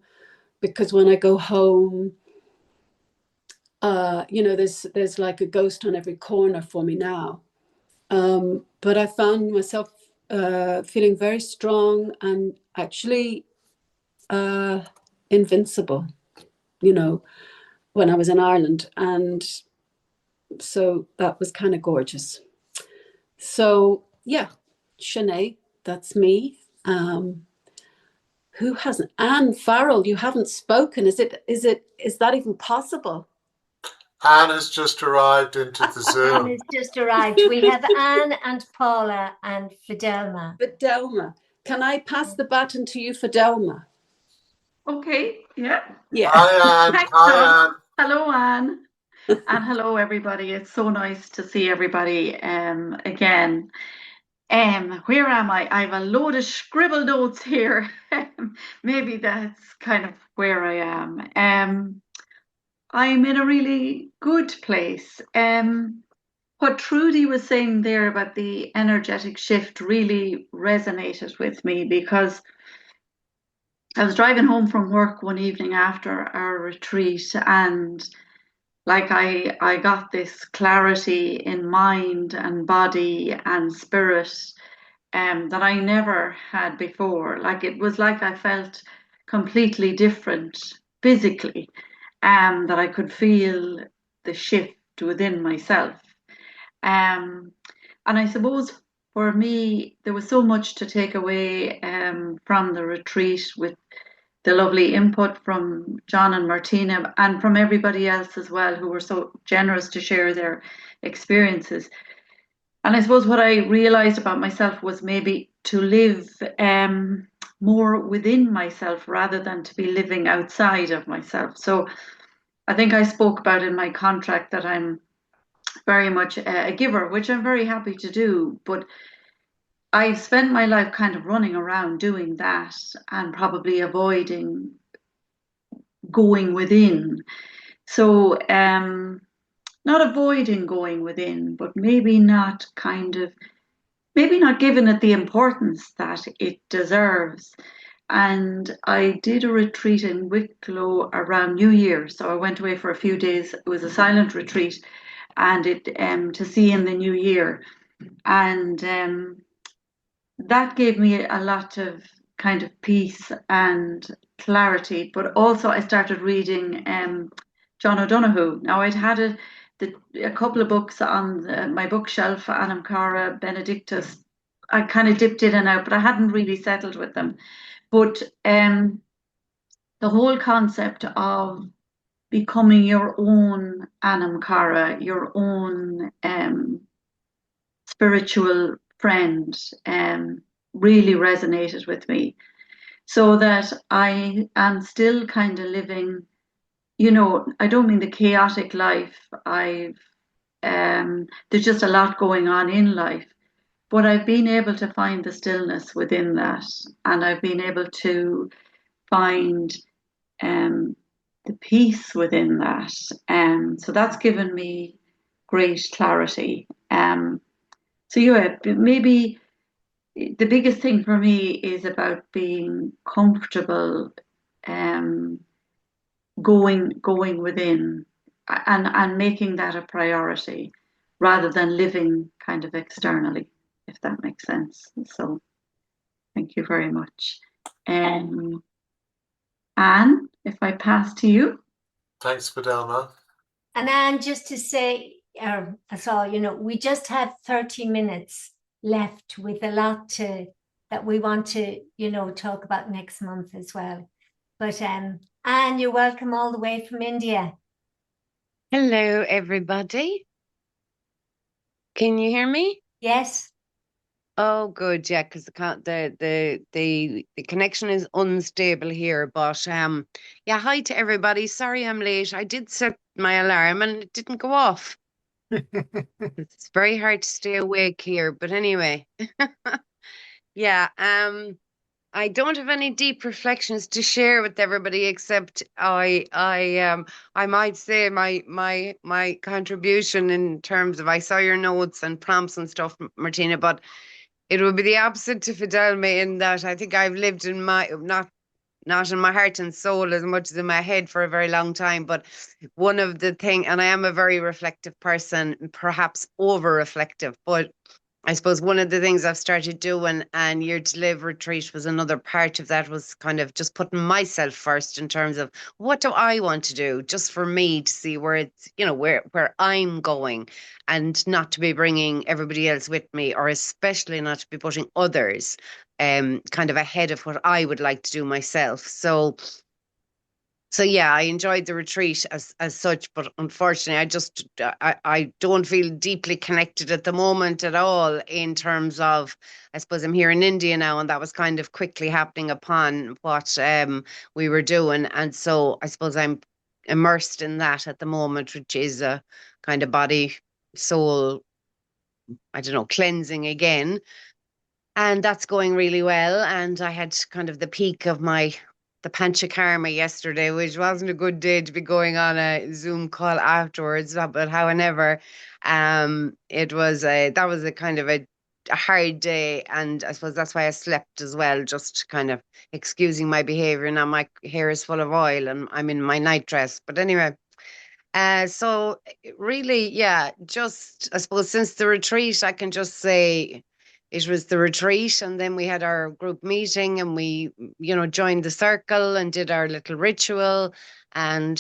because when I go home, there's like a ghost on every corner for me now. But I found myself feeling very strong and actually invincible, when I was in Ireland. And so that was kind of gorgeous. So yeah, Sinead, that's me. Who hasn't? Anne Farrell, you haven't spoken. Is that even possible?
Anne has just arrived into the Zoom.
Anne has just arrived. We have Anne and Paula and Fidelma.
Fidelma. Can I pass the baton to you, Fidelma?
Okay, yeah.
Yeah.
Hi, Anne.
Thanks,
Hi,
John.
Anne.
Hello, Anne. And hello, everybody. It's so nice to see everybody again. Where am I? I have a load of scribble notes here. Maybe that's kind of where I am. I'm in a really good place. What Trudy was saying there about the energetic shift really resonated with me because I was driving home from work one evening after our retreat, and like I got this clarity in mind and body and spirit that I never had before. Like it was like I felt completely different physically, that I could feel the shift within myself. And I suppose for me, there was so much to take away from the retreat with the lovely input from John and Martina and from everybody else as well who were so generous to share their experiences. And I suppose what I realized about myself was maybe to live more within myself rather than to be living outside of myself. So I think I spoke about in my contract that I'm very much a giver, which I'm very happy to do. But I've spent my life kind of running around doing that and probably avoiding going within. So, not avoiding going within, but maybe not giving it the importance that it deserves. And I did a retreat in Wicklow around New Year. So I went away for a few days. It was a silent retreat and it to see in the new year. And that gave me a lot of kind of peace and clarity. But also I started reading John O'Donoghue. Now I'd had a couple of books on my bookshelf, Anam Cara, Benedictus. I kind of dipped in and out, but I hadn't really settled with them. But the whole concept of becoming your own Anam Cara, your own spiritual friend, really resonated with me. So that I am still kind of living, I don't mean the chaotic life. There's just a lot going on in life, but I've been able to find the stillness within that, and I've been able to find the peace within that. So that's given me great clarity. So yeah, maybe the biggest thing for me is about being comfortable, going within, and making that a priority rather than living kind of externally, if that makes sense. So thank you very much. Anne, if I pass to you.
Thanks, Fidelma.
And Anne, just to say, that's all, we just have 30 minutes left with a lot that we want to, talk about next month as well. But Anne, you're welcome all the way from India.
Hello, everybody. Can you hear me?
Yes.
Oh, good. Yeah, because the connection is unstable here. But yeah, hi to everybody. Sorry I'm late. I did set my alarm and it didn't go off. It's very hard to stay awake here. But anyway, yeah. I don't have any deep reflections to share with everybody, except I might say my contribution in terms of, I saw your notes and prompts and stuff, Martina, but it would be the opposite to Fidelma in that I think I've lived in my not in my heart and soul as much as in my head for a very long time. But one of the thing, and I am a very reflective person, perhaps over reflective, but I suppose one of the things I've started doing, and your to live retreat was another part of that, was kind of just putting myself first in terms of what do I want to do just for me to see where it's, where I'm going, and not to be bringing everybody else with me, or especially not to be putting others kind of ahead of what I would like to do myself. So So yeah, I enjoyed the retreat as such, but unfortunately, I don't feel deeply connected at the moment at all in terms of, I suppose I'm here in India now, and that was kind of quickly happening upon what we were doing, and so I suppose I'm immersed in that at the moment, which is a kind of body, soul, I don't know, cleansing again. And that's going really well. And I had kind of the peak of the Panchakarma yesterday, which wasn't a good day to be going on a Zoom call afterwards. But however, that was a kind of a hard day, and I suppose that's why I slept as well, just kind of excusing my behavior. Now my hair is full of oil, and I'm in my night dress. But anyway. So really, yeah, just I suppose since the retreat, I can just say it was the retreat, and then we had our group meeting, and we, joined the circle and did our little ritual, and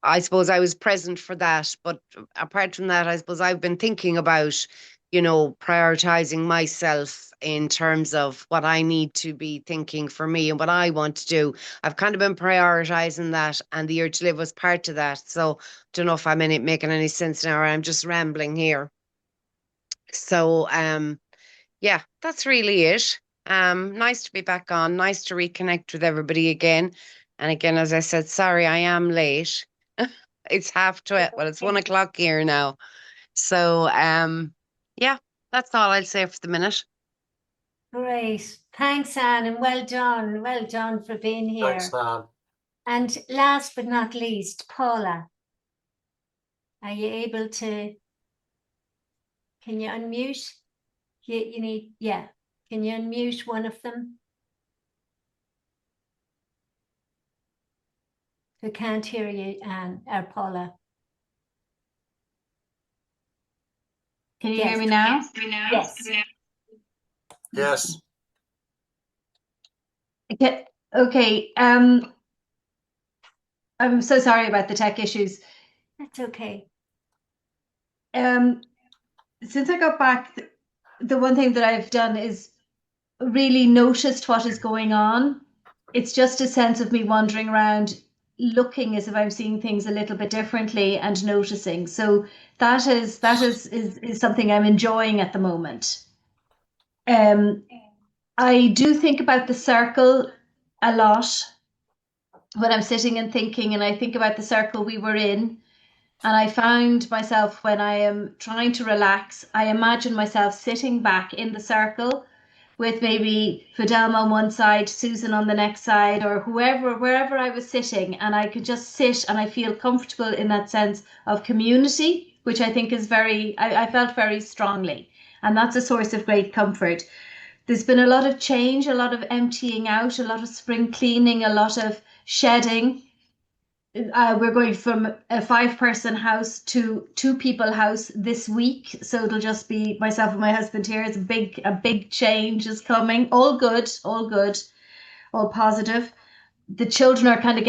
I suppose I was present for that. But apart from that, I suppose I've been thinking about, prioritizing myself in terms of what I need to be thinking for me and what I want to do. I've kind of been prioritizing that, and the Year to Live was part of that. So don't know if I'm making any sense now, or I'm just rambling here. So yeah, that's really it. Nice to be back on, nice to reconnect with everybody again. And again, as I said, sorry I am late. It's 12:30. Well, it's 1:00 here now. So yeah, that's all I'll say for the minute.
Great. Thanks, Anne, and well done. Well done for being here.
Thanks, Anne.
And last but not least, Paula. Are you able to, can you unmute? You need, yeah. Can you unmute one of them? Who can't hear you, Anne or Paula?
Can you hear me now?
Yes.
Yes.
Okay. I'm so sorry about the tech issues.
That's okay.
Since I got back, the one thing that I've done is really noticed what is going on. It's just a sense of me wandering around, looking as if I'm seeing things a little bit differently and noticing. So that is something I'm enjoying at the moment. I do think about the circle a lot when I'm sitting and thinking, and I think about the circle we were in. And I found myself, when I am trying to relax, I imagine myself sitting back in the circle with maybe Fidelma on one side, Susan on the next side, or wherever I was sitting, and I could just sit and I feel comfortable in that sense of community, which I think is I felt very strongly. And that's a source of great comfort. There's been a lot of change, a lot of emptying out, a lot of spring cleaning, a lot of shedding. We're going from a 5-person house to 2-people house this week, so it'll just be myself and my husband here. It's a big change is coming. All good, all positive. The children are kind of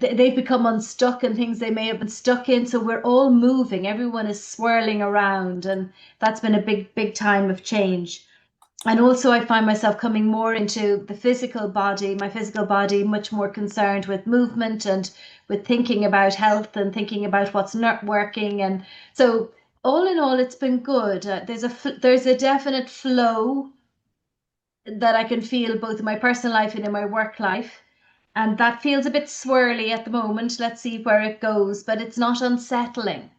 they've become unstuck in things they may have been stuck in, so we're all moving. Everyone is swirling around, and that's been a big time of change. And also I find myself coming more into the physical body, my physical body, much more concerned with movement and with thinking about health and thinking about what's not working. And so all in all, it's been good. There's a definite flow that I can feel both in my personal life and in my work life. And that feels a bit swirly at the moment. Let's see where it goes, but it's not unsettling.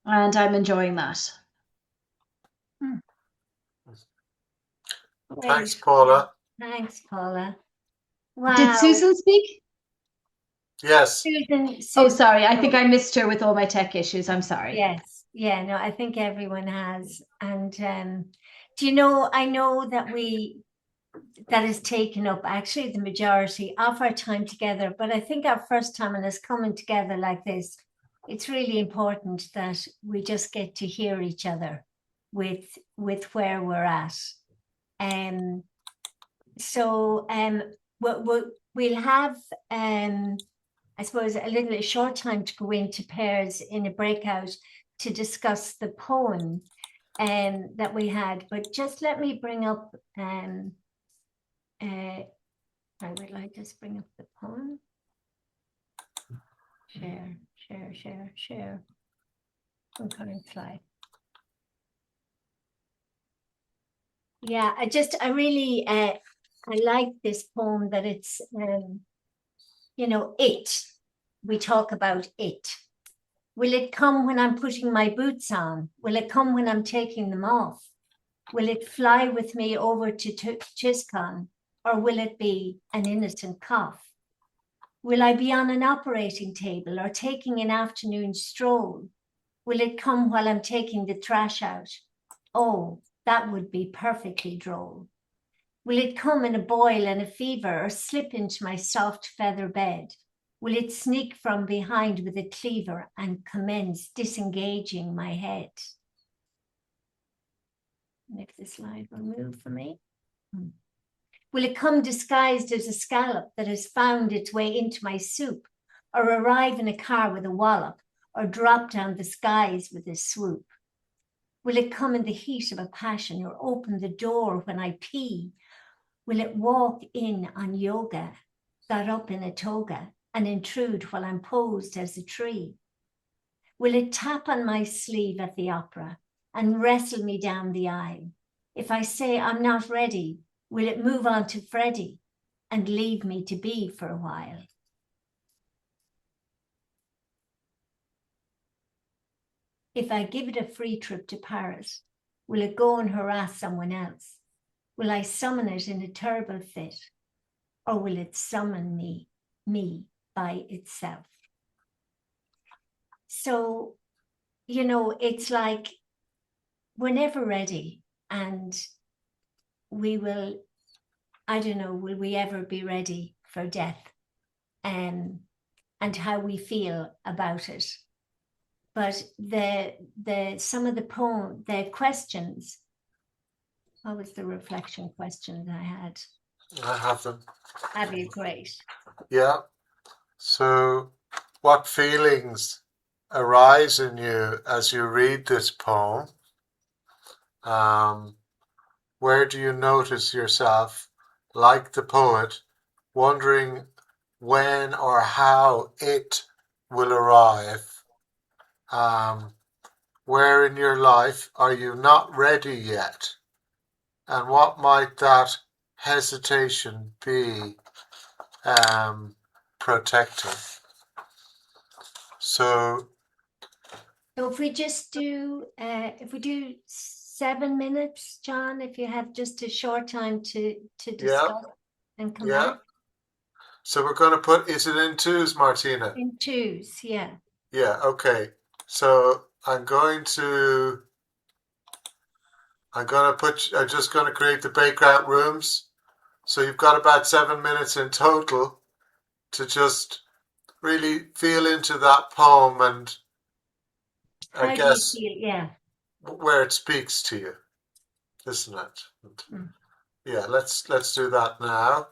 And I'm enjoying that.
Thanks, Paula.
Thanks, Paula. Wow.
Did Susan speak?
Yes.
Susan.
Oh, sorry. I think I missed her with all my tech issues. I'm sorry.
Yes. Yeah, no, I think everyone has. And do you know, I know that has taken up actually the majority of our time together, but I think our first time in us coming together like this, it's really important that we just get to hear each other with where we're at. So we'll have I suppose a short time to go into pairs in a breakout to discuss the poem that we had, but just let me bring up I will I just bring up the poem. Share. On current slide. Yeah, I really I like this poem that it's it. We talk about it. Will it come when I'm putting my boots on? Will it come when I'm taking them off? Will it fly with me over to Chiscon, or will it be an innocent cough? Will I be on an operating table or taking an afternoon stroll? Will it come while I'm taking the trash out? Oh, that would be perfectly droll. Will it come in a boil and a fever or slip into my soft feather bed? Will it sneak from behind with a cleaver and commence disengaging my head? And if the slide will move for me. Will it come disguised as a scallop that has found its way into my soup, or arrive in a car with a wallop, or drop down the skies with a swoop? Will it come in the heat of a passion, or open the door when I pee? Will it walk in on yoga, got up in a toga, and intrude while I'm posed as a tree? Will it tap on my sleeve at the opera and wrestle me down the aisle? If I say I'm not ready, will it move on to Freddie and leave me to be for a while? If I give it a free trip to Paris, will it go and harass someone else? Will I summon it in a terrible fit, or will it summon me by itself? So, it's like we're never ready, and we will, I don't know, will we ever be ready for death, and how we feel about it. But some of the questions, what was the reflection question that I had?
I have them.
That'd be great.
Yeah. So what feelings arise in you as you read this poem? Where do you notice yourself, like the poet, wondering when or how it will arrive? Where in your life are you not ready yet? And what might that hesitation be protecting? So
if we just do, 7 minutes, John, if you have just a short time to discuss and come back.
So we're going to put, is it in twos, Martina?
In twos, yeah.
Yeah, okay. So I'm just going to create the breakout rooms. So you've got about 7 minutes in total to just really feel into that poem and I guess where it speaks to you, isn't it? Yeah, let's do that now.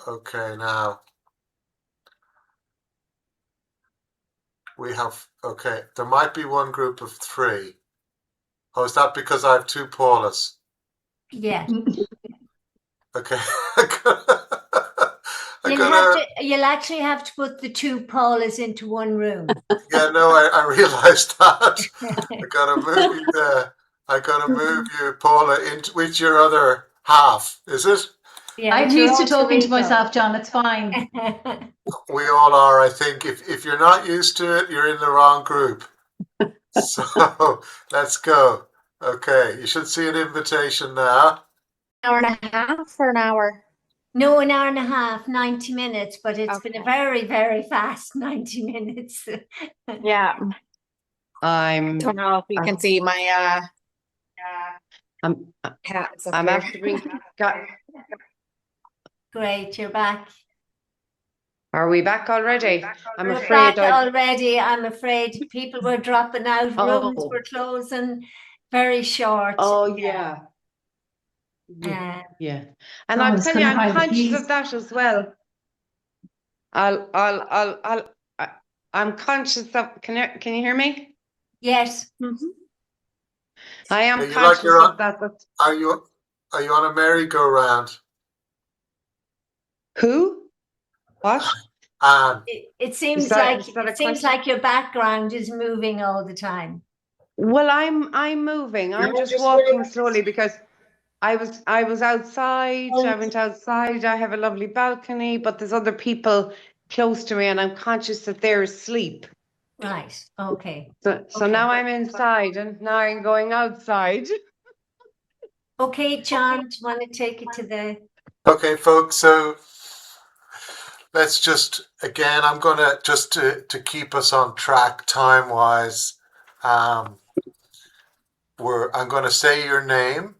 Okay, now we have, okay, there might be one group of 3. Oh, is that because I have 2 Paulas?
Yeah.
Okay.
You'll actually have to put the 2 Paulas into one room.
Yeah, no, I realised that. I gotta move you, Paula, into with your other half, is it?
Yeah,
I'm used to talking to myself, John. It's fine.
We all are, I think. If you're not used to it, you're in the wrong group. So let's go. Okay, you should see an invitation now.
Hour and a half or an hour?
No, an hour and a half, 90 minutes, but it's been a very, very fast 90 minutes.
Yeah. I don't know if you can see my cats.
I'm after being
Great, you're back.
Are we back already? I'm
We're
afraid
back already. I'm afraid people were dropping out, rooms were closing, very short.
Oh yeah. Yeah. And I'm telling you, I'm conscious of that as well. I'm conscious of, can you hear me?
Yes.
I am conscious of that.
Are you on a merry-go-round?
Who? What?
Anne.
It seems like your background is moving all the time.
Well, I'm moving. I'm just walking slowly because I was outside. I went outside. I have a lovely balcony, but there's other people close to me, and I'm conscious that they're asleep.
Right. Okay.
So now I'm inside, and now I'm going outside.
Okay, John, do you want to take it to the...
Okay, folks, so let's just, again, I'm going to, just to keep us on track time-wise, I'm going to say your name,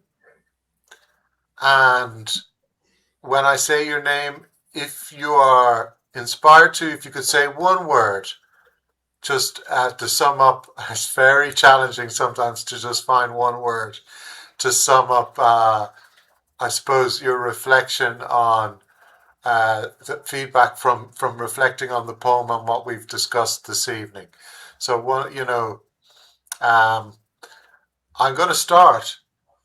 and when I say your name, if you are inspired to, if you could say one word, just to sum up, it's very challenging sometimes to just find one word to sum up, I suppose, your reflection on the feedback from reflecting on the poem and what we've discussed this evening. So, I'm going to start.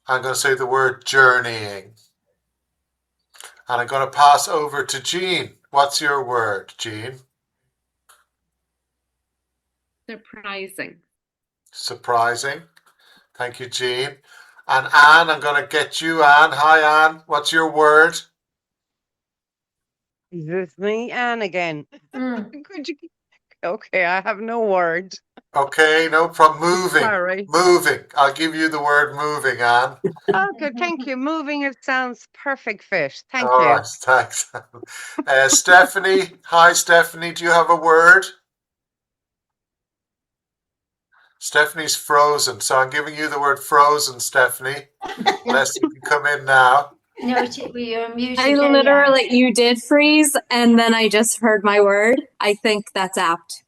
I'm going to say the word journeying. And I'm going to pass over to Jean. What's your word, Jean?
Surprising.
Surprising. Thank you, Jean. And Anne, I'm going to get you, Anne. Hi, Anne. What's your word?
Is this me, Anne, again?
Mm.
Okay, I have no word.
Okay, no problem. Moving.
Sorry.
Moving. I'll give you the word moving, Anne.
Okay, thank you. Moving, it sounds perfect fit. Thank
All
you.
right, thanks. Stephanie. Hi, Stephanie. Do you have a word? Stephanie's frozen, so I'm giving you the word frozen, Stephanie. Unless you can come in now.
No, you're muted.
I literally, you did freeze, and then I just heard my word. I think that's apt.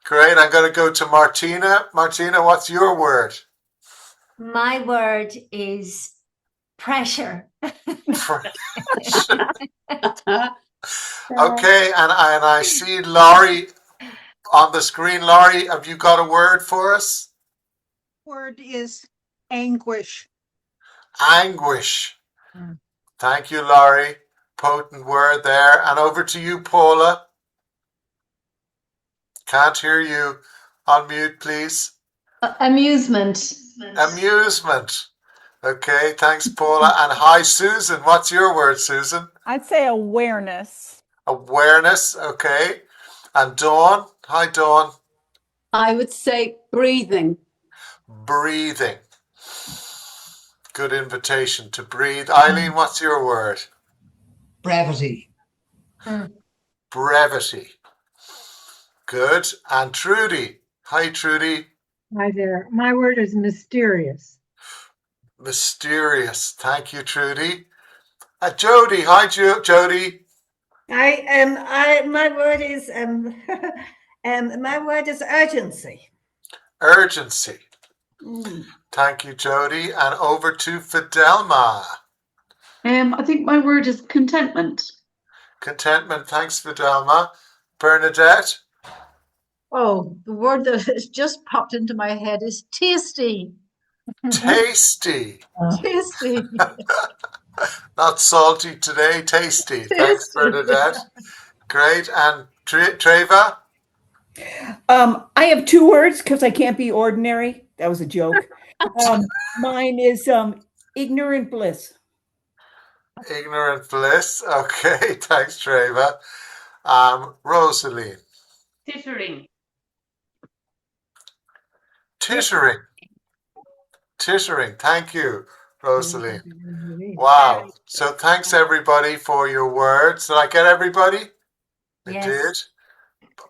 Great. I'm going to go to Martina. Martina, what's your word?
My word is pressure.
Okay, and I see Laurie on the screen. Laurie, have you got a word for us?
Word is anguish.
Anguish. Thank you, Laurie. Potent word there. And over to you, Paula. Can't hear you. Unmute, please.
Amusement.
Amusement. Okay, thanks, Paula. And hi, Susan. What's your word, Susan?
I'd say awareness.
Awareness. Okay. And Dawn. Hi, Dawn.
I would say breathing.
Breathing. Good invitation to breathe. Eileen, what's your word?
Brevity.
Brevity. Good. And Trudy. Hi, Trudy.
Hi there. My word is mysterious.
Mysterious. Thank you, Trudy. Jody. Hi, Jody.
My word is my word is urgency.
Urgency. Thank you, Jody. And over to Fidelma.
I think my word is contentment.
Contentment. Thanks, Fidelma. Bernadette.
Oh, the word that has just popped into my head is tasty.
Tasty.
Tasty.
Not salty today, tasty. Thanks, Bernadette. Great. And Treva?
I have two words because I can't be ordinary. That was a joke. Mine is ignorant bliss.
Ignorant bliss. Okay, thanks, Treva. Rosaline.
Tittering.
Tittering. Tittering. Thank you, Rosaline. Wow. So thanks, everybody, for your words. Did I get everybody?
Yes.
I did.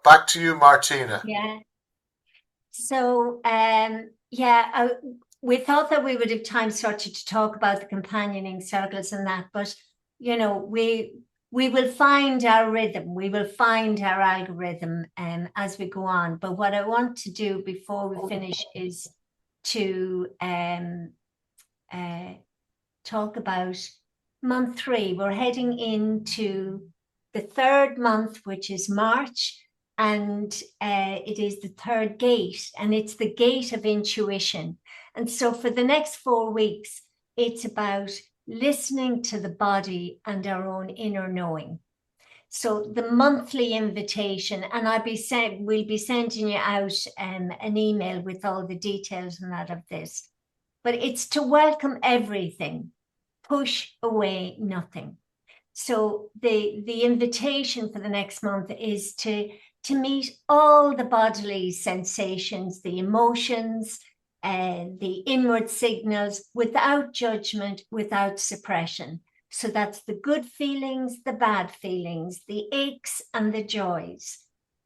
Back to you, Martina.
Yeah. So, we thought that we would have time started to talk about the companioning circles and that, but we will find our rhythm. We will find our algorithm as we go on. But what I want to do before we finish is to talk about month 3. We're heading into the 3rd month, which is March. And it is the 3rd gate, and it's the gate of intuition. And so for the next 4 weeks, it's about listening to the body and our own inner knowing. So the monthly invitation, and we'll be sending you out an email with all the details and that of this, but it's to welcome everything, push away nothing. So the invitation for the next month is to meet all the bodily sensations, the emotions, the inward signals without judgment, without suppression. So that's the good feelings, the bad feelings, the aches and the joys.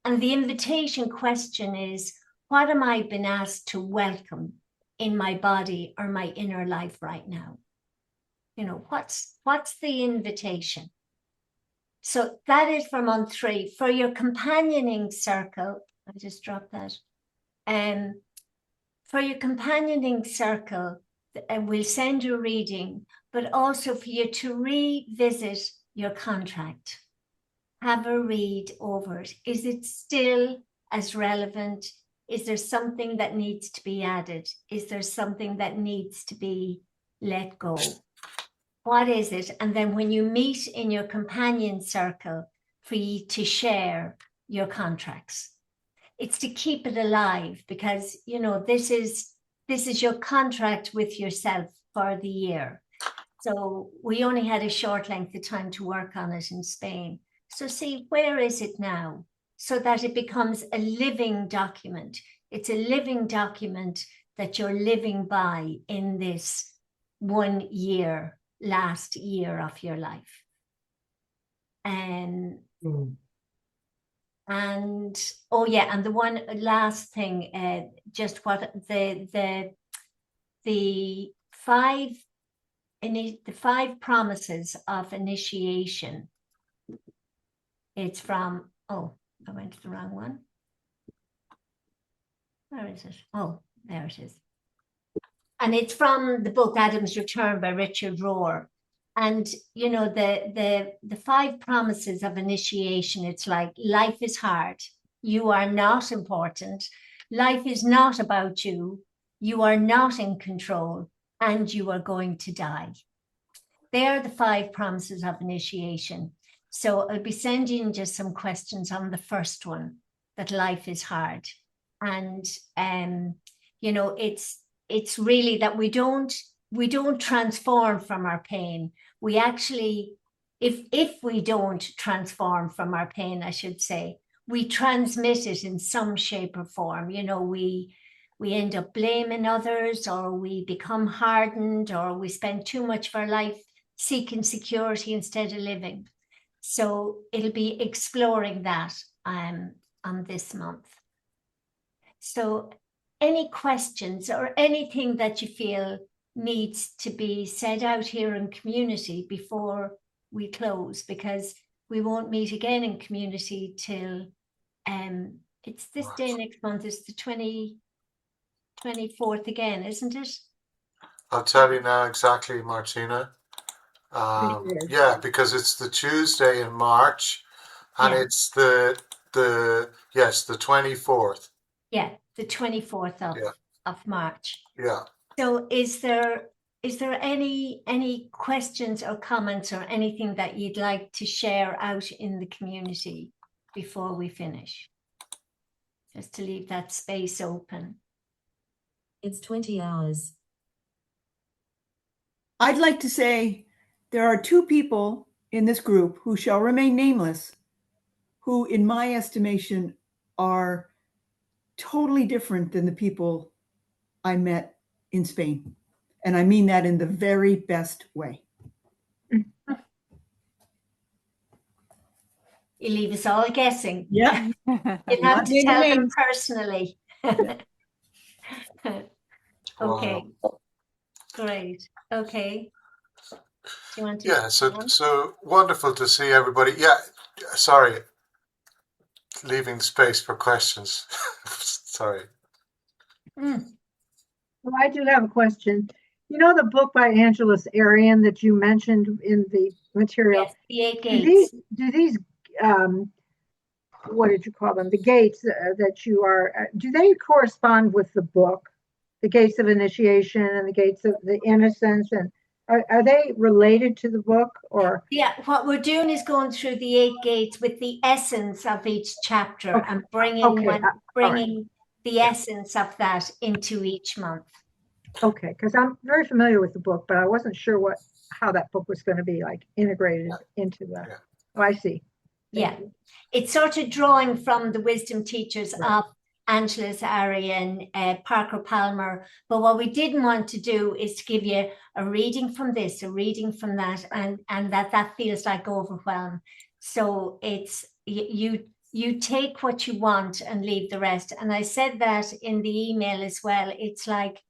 And the invitation question is, what am I being asked to welcome in my body or my inner life right now? You know, what's the invitation? So that is for month 3. For your companioning circle, I just dropped that. For your companioning circle, we'll send you a reading, but also for you to revisit your contract. Have a read over it. Is it still as relevant? Is there something that needs to be added? Is there something that needs to be let go? What is it? And then when you meet in your companion circle, for you to share your contracts. It's to keep it alive, because, you know, this is your contract with yourself for the year. So we only had a short length of time to work on it in Spain. So see, where is it now? So that it becomes a living document. It's a living document that you're living by in this 1 year, last year of your life. And oh yeah, and the one last thing, just what the 5 promises of initiation. It's from, oh, I went to the wrong one. Where is it? Oh, there it is. And it's from the book Adam's Return by Richard Rohr. And, you know, the 5 promises of initiation, it's like, life is hard. You are not important. Life is not about you. You are not in control, and you are going to die. They are the 5 promises of initiation. So I'll be sending just some questions on the first one, that life is hard. And, you know, it's really that we don't transform from our pain. We actually, if we don't transform from our pain, I should say, we transmit it in some shape or form. You know, we end up blaming others, or we become hardened, or we spend too much of our life seeking security instead of living. So it'll be exploring that on this month. So any questions or anything that you feel needs to be said out here in community before we close, because we won't meet again in community till it's this day next month. It's the 24th again, isn't it?
I'll tell you now exactly, Martina. Yeah, because it's the Tuesday in March, and it's the 24th.
Yeah, the 24th of March.
Yeah.
So is there any questions or comments or anything that you'd like to share out in the community before we finish? Just to leave that space open.
It's 20 hours.
I'd like to say there are 2 people in this group who shall remain nameless, who, in my estimation, are totally different than the people I met in Spain. And I mean that in the very best way.
You leave us all guessing.
Yeah.
You'll have to tell them personally. Okay. Great. Okay. Do you want to?
Yeah, so wonderful to see everybody. Yeah, sorry, leaving space for questions. Sorry.
Well, I do have a question. You know the book by Angeles Arrien that you mentioned in the material?
Yes, the 8 gates.
Do these what did you call them? The gates that you are, do they correspond with the book? The gates of initiation and the gates of the innocence and Are they related to the book or?
Yeah, what we're doing is going through the 8 gates with the essence of each chapter
Okay.
and bringing
Okay. All right.
bringing the essence of that into each month.
Okay, because I'm very familiar with the book, but I wasn't sure how that book was going to be like integrated into the. Oh, I see.
Yeah, it's sort of drawing from the wisdom teachers
Right.
of Angeles Arian, Parker Palmer. But what we didn't want to do is to give you a reading from this, a reading from that, and that feels like overwhelm. So it's you take what you want and leave the rest. And I said that in the email as well. It's like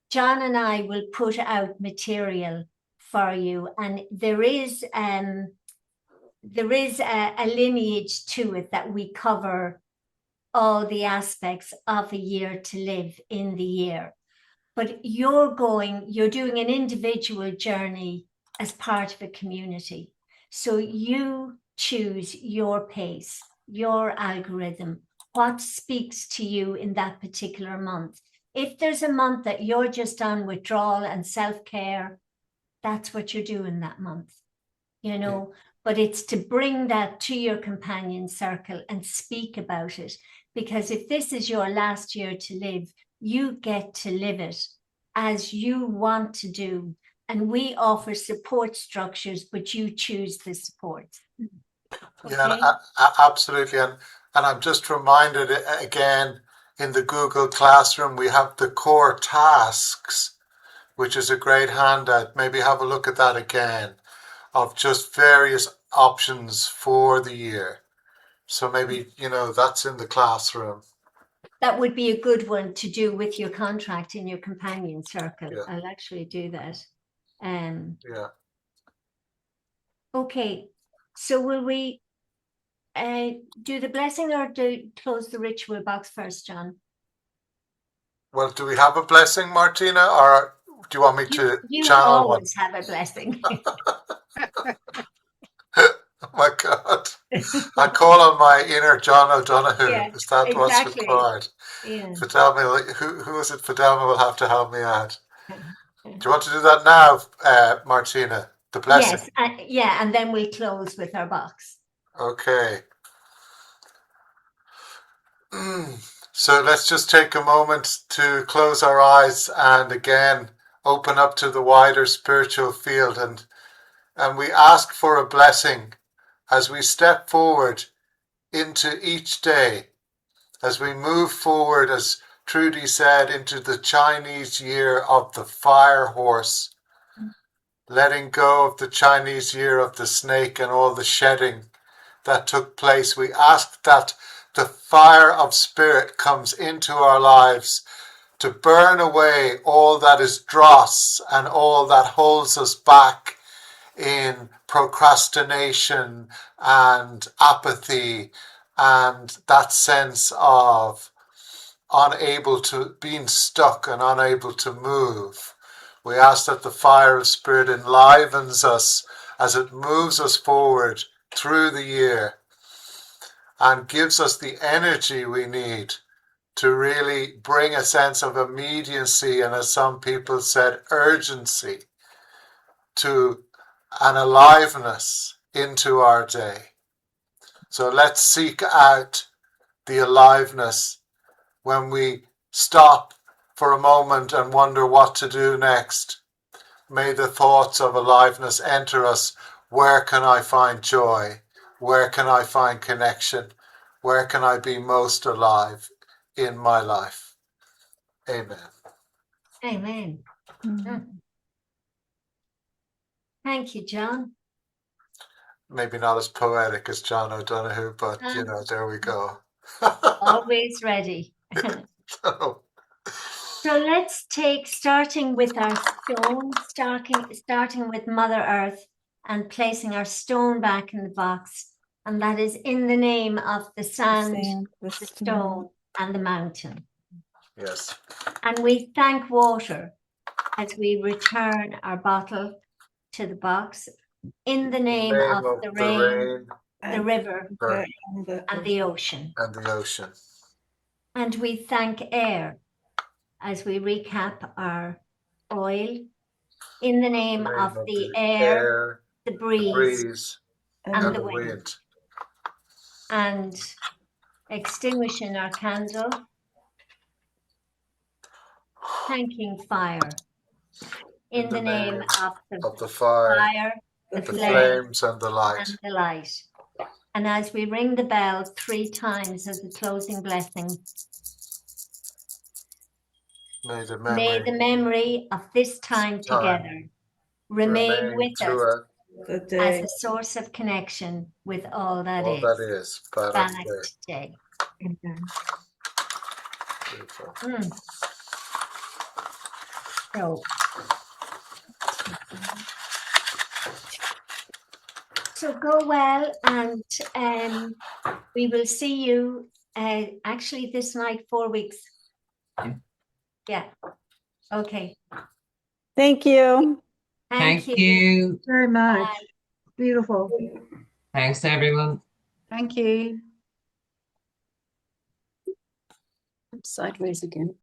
John and I will put out material for you, and there is a lineage to it that we cover all the aspects of a year to live in the year. But you're doing an individual journey as part of a community. So you choose your pace, your algorithm, what speaks to you in that particular month. If there's a month that you're just on withdrawal and self-care, that's what you're doing that month, you know. But it's to bring that to your companion circle and speak about it. Because if this is your last year to live, you get to live it as you want to do. And we offer support structures, but you choose the support. Okay?
Yeah, absolutely. And I'm just reminded again, in the Google Classroom, we have the core tasks, which is a great handout. Maybe have a look at that again, of just various options for the year. So maybe, that's in the classroom.
That would be a good one to do with your contract in your companion circle.
Yeah.
I'll actually do that.
Yeah.
Okay, so will we do the blessing or close the ritual box first, John?
Well, do we have a blessing, Martina, or do you want me to
You
channel one?
always have a blessing.
Oh my God. I call on my inner John O'Donoghue.
Yeah,
Is that what's
exactly.
required?
Yeah.
Fidelma, who is it? Fidelma will have to help me out. Do you want to do that now, Martina? The blessing?
Yes, yeah, and then we'll close with our box.
Okay. So let's just take a moment to close our eyes and again open up to the wider spiritual field, and we ask for a blessing as we step forward into each day, as we move forward, as Trudy said, into the Chinese year of the fire horse, letting go of the Chinese year of the snake and all the shedding that took place. We ask that the fire of spirit comes into our lives to burn away all that is dross and all that holds us back in procrastination and apathy and that sense of being stuck and unable to move. We ask that the fire of spirit enlivens us as it moves us forward through the year and gives us the energy we need to really bring a sense of immediacy and, as some people said, urgency to an aliveness into our day. So let's seek out the aliveness when we stop for a moment and wonder what to do next. May the thoughts of aliveness enter us. Where can I find joy? Where can I find connection? Where can I be most alive in my life? Amen.
Amen. Thank you, John.
Maybe not as poetic as John O'Donoghue, but there we go.
Always ready. So let's take, starting with our stone, starting with Mother Earth and placing our stone back in the box. And that is in the name of the sand, the stone, and the mountain.
Yes.
And we thank water as we return our bottle to the box in the name of the rain, the river, and the ocean.
And the ocean.
And we thank air as we recap our oil, In the name of the air, the breeze, and the wind. And extinguishing our candle, thanking fire. In the name of
the fire,
the
flames, and the light.
And the light. And as we ring the bell 3 times as a closing blessing,
may the
memory of this time together remain with us as a source of connection with all that is. Banach Day. So go well, and we will see you actually this night, 4 weeks. Yeah. Okay.
Thank you.
Thank you
very much. Beautiful.
Thanks, everyone.
Thank you.
I'm sideways again.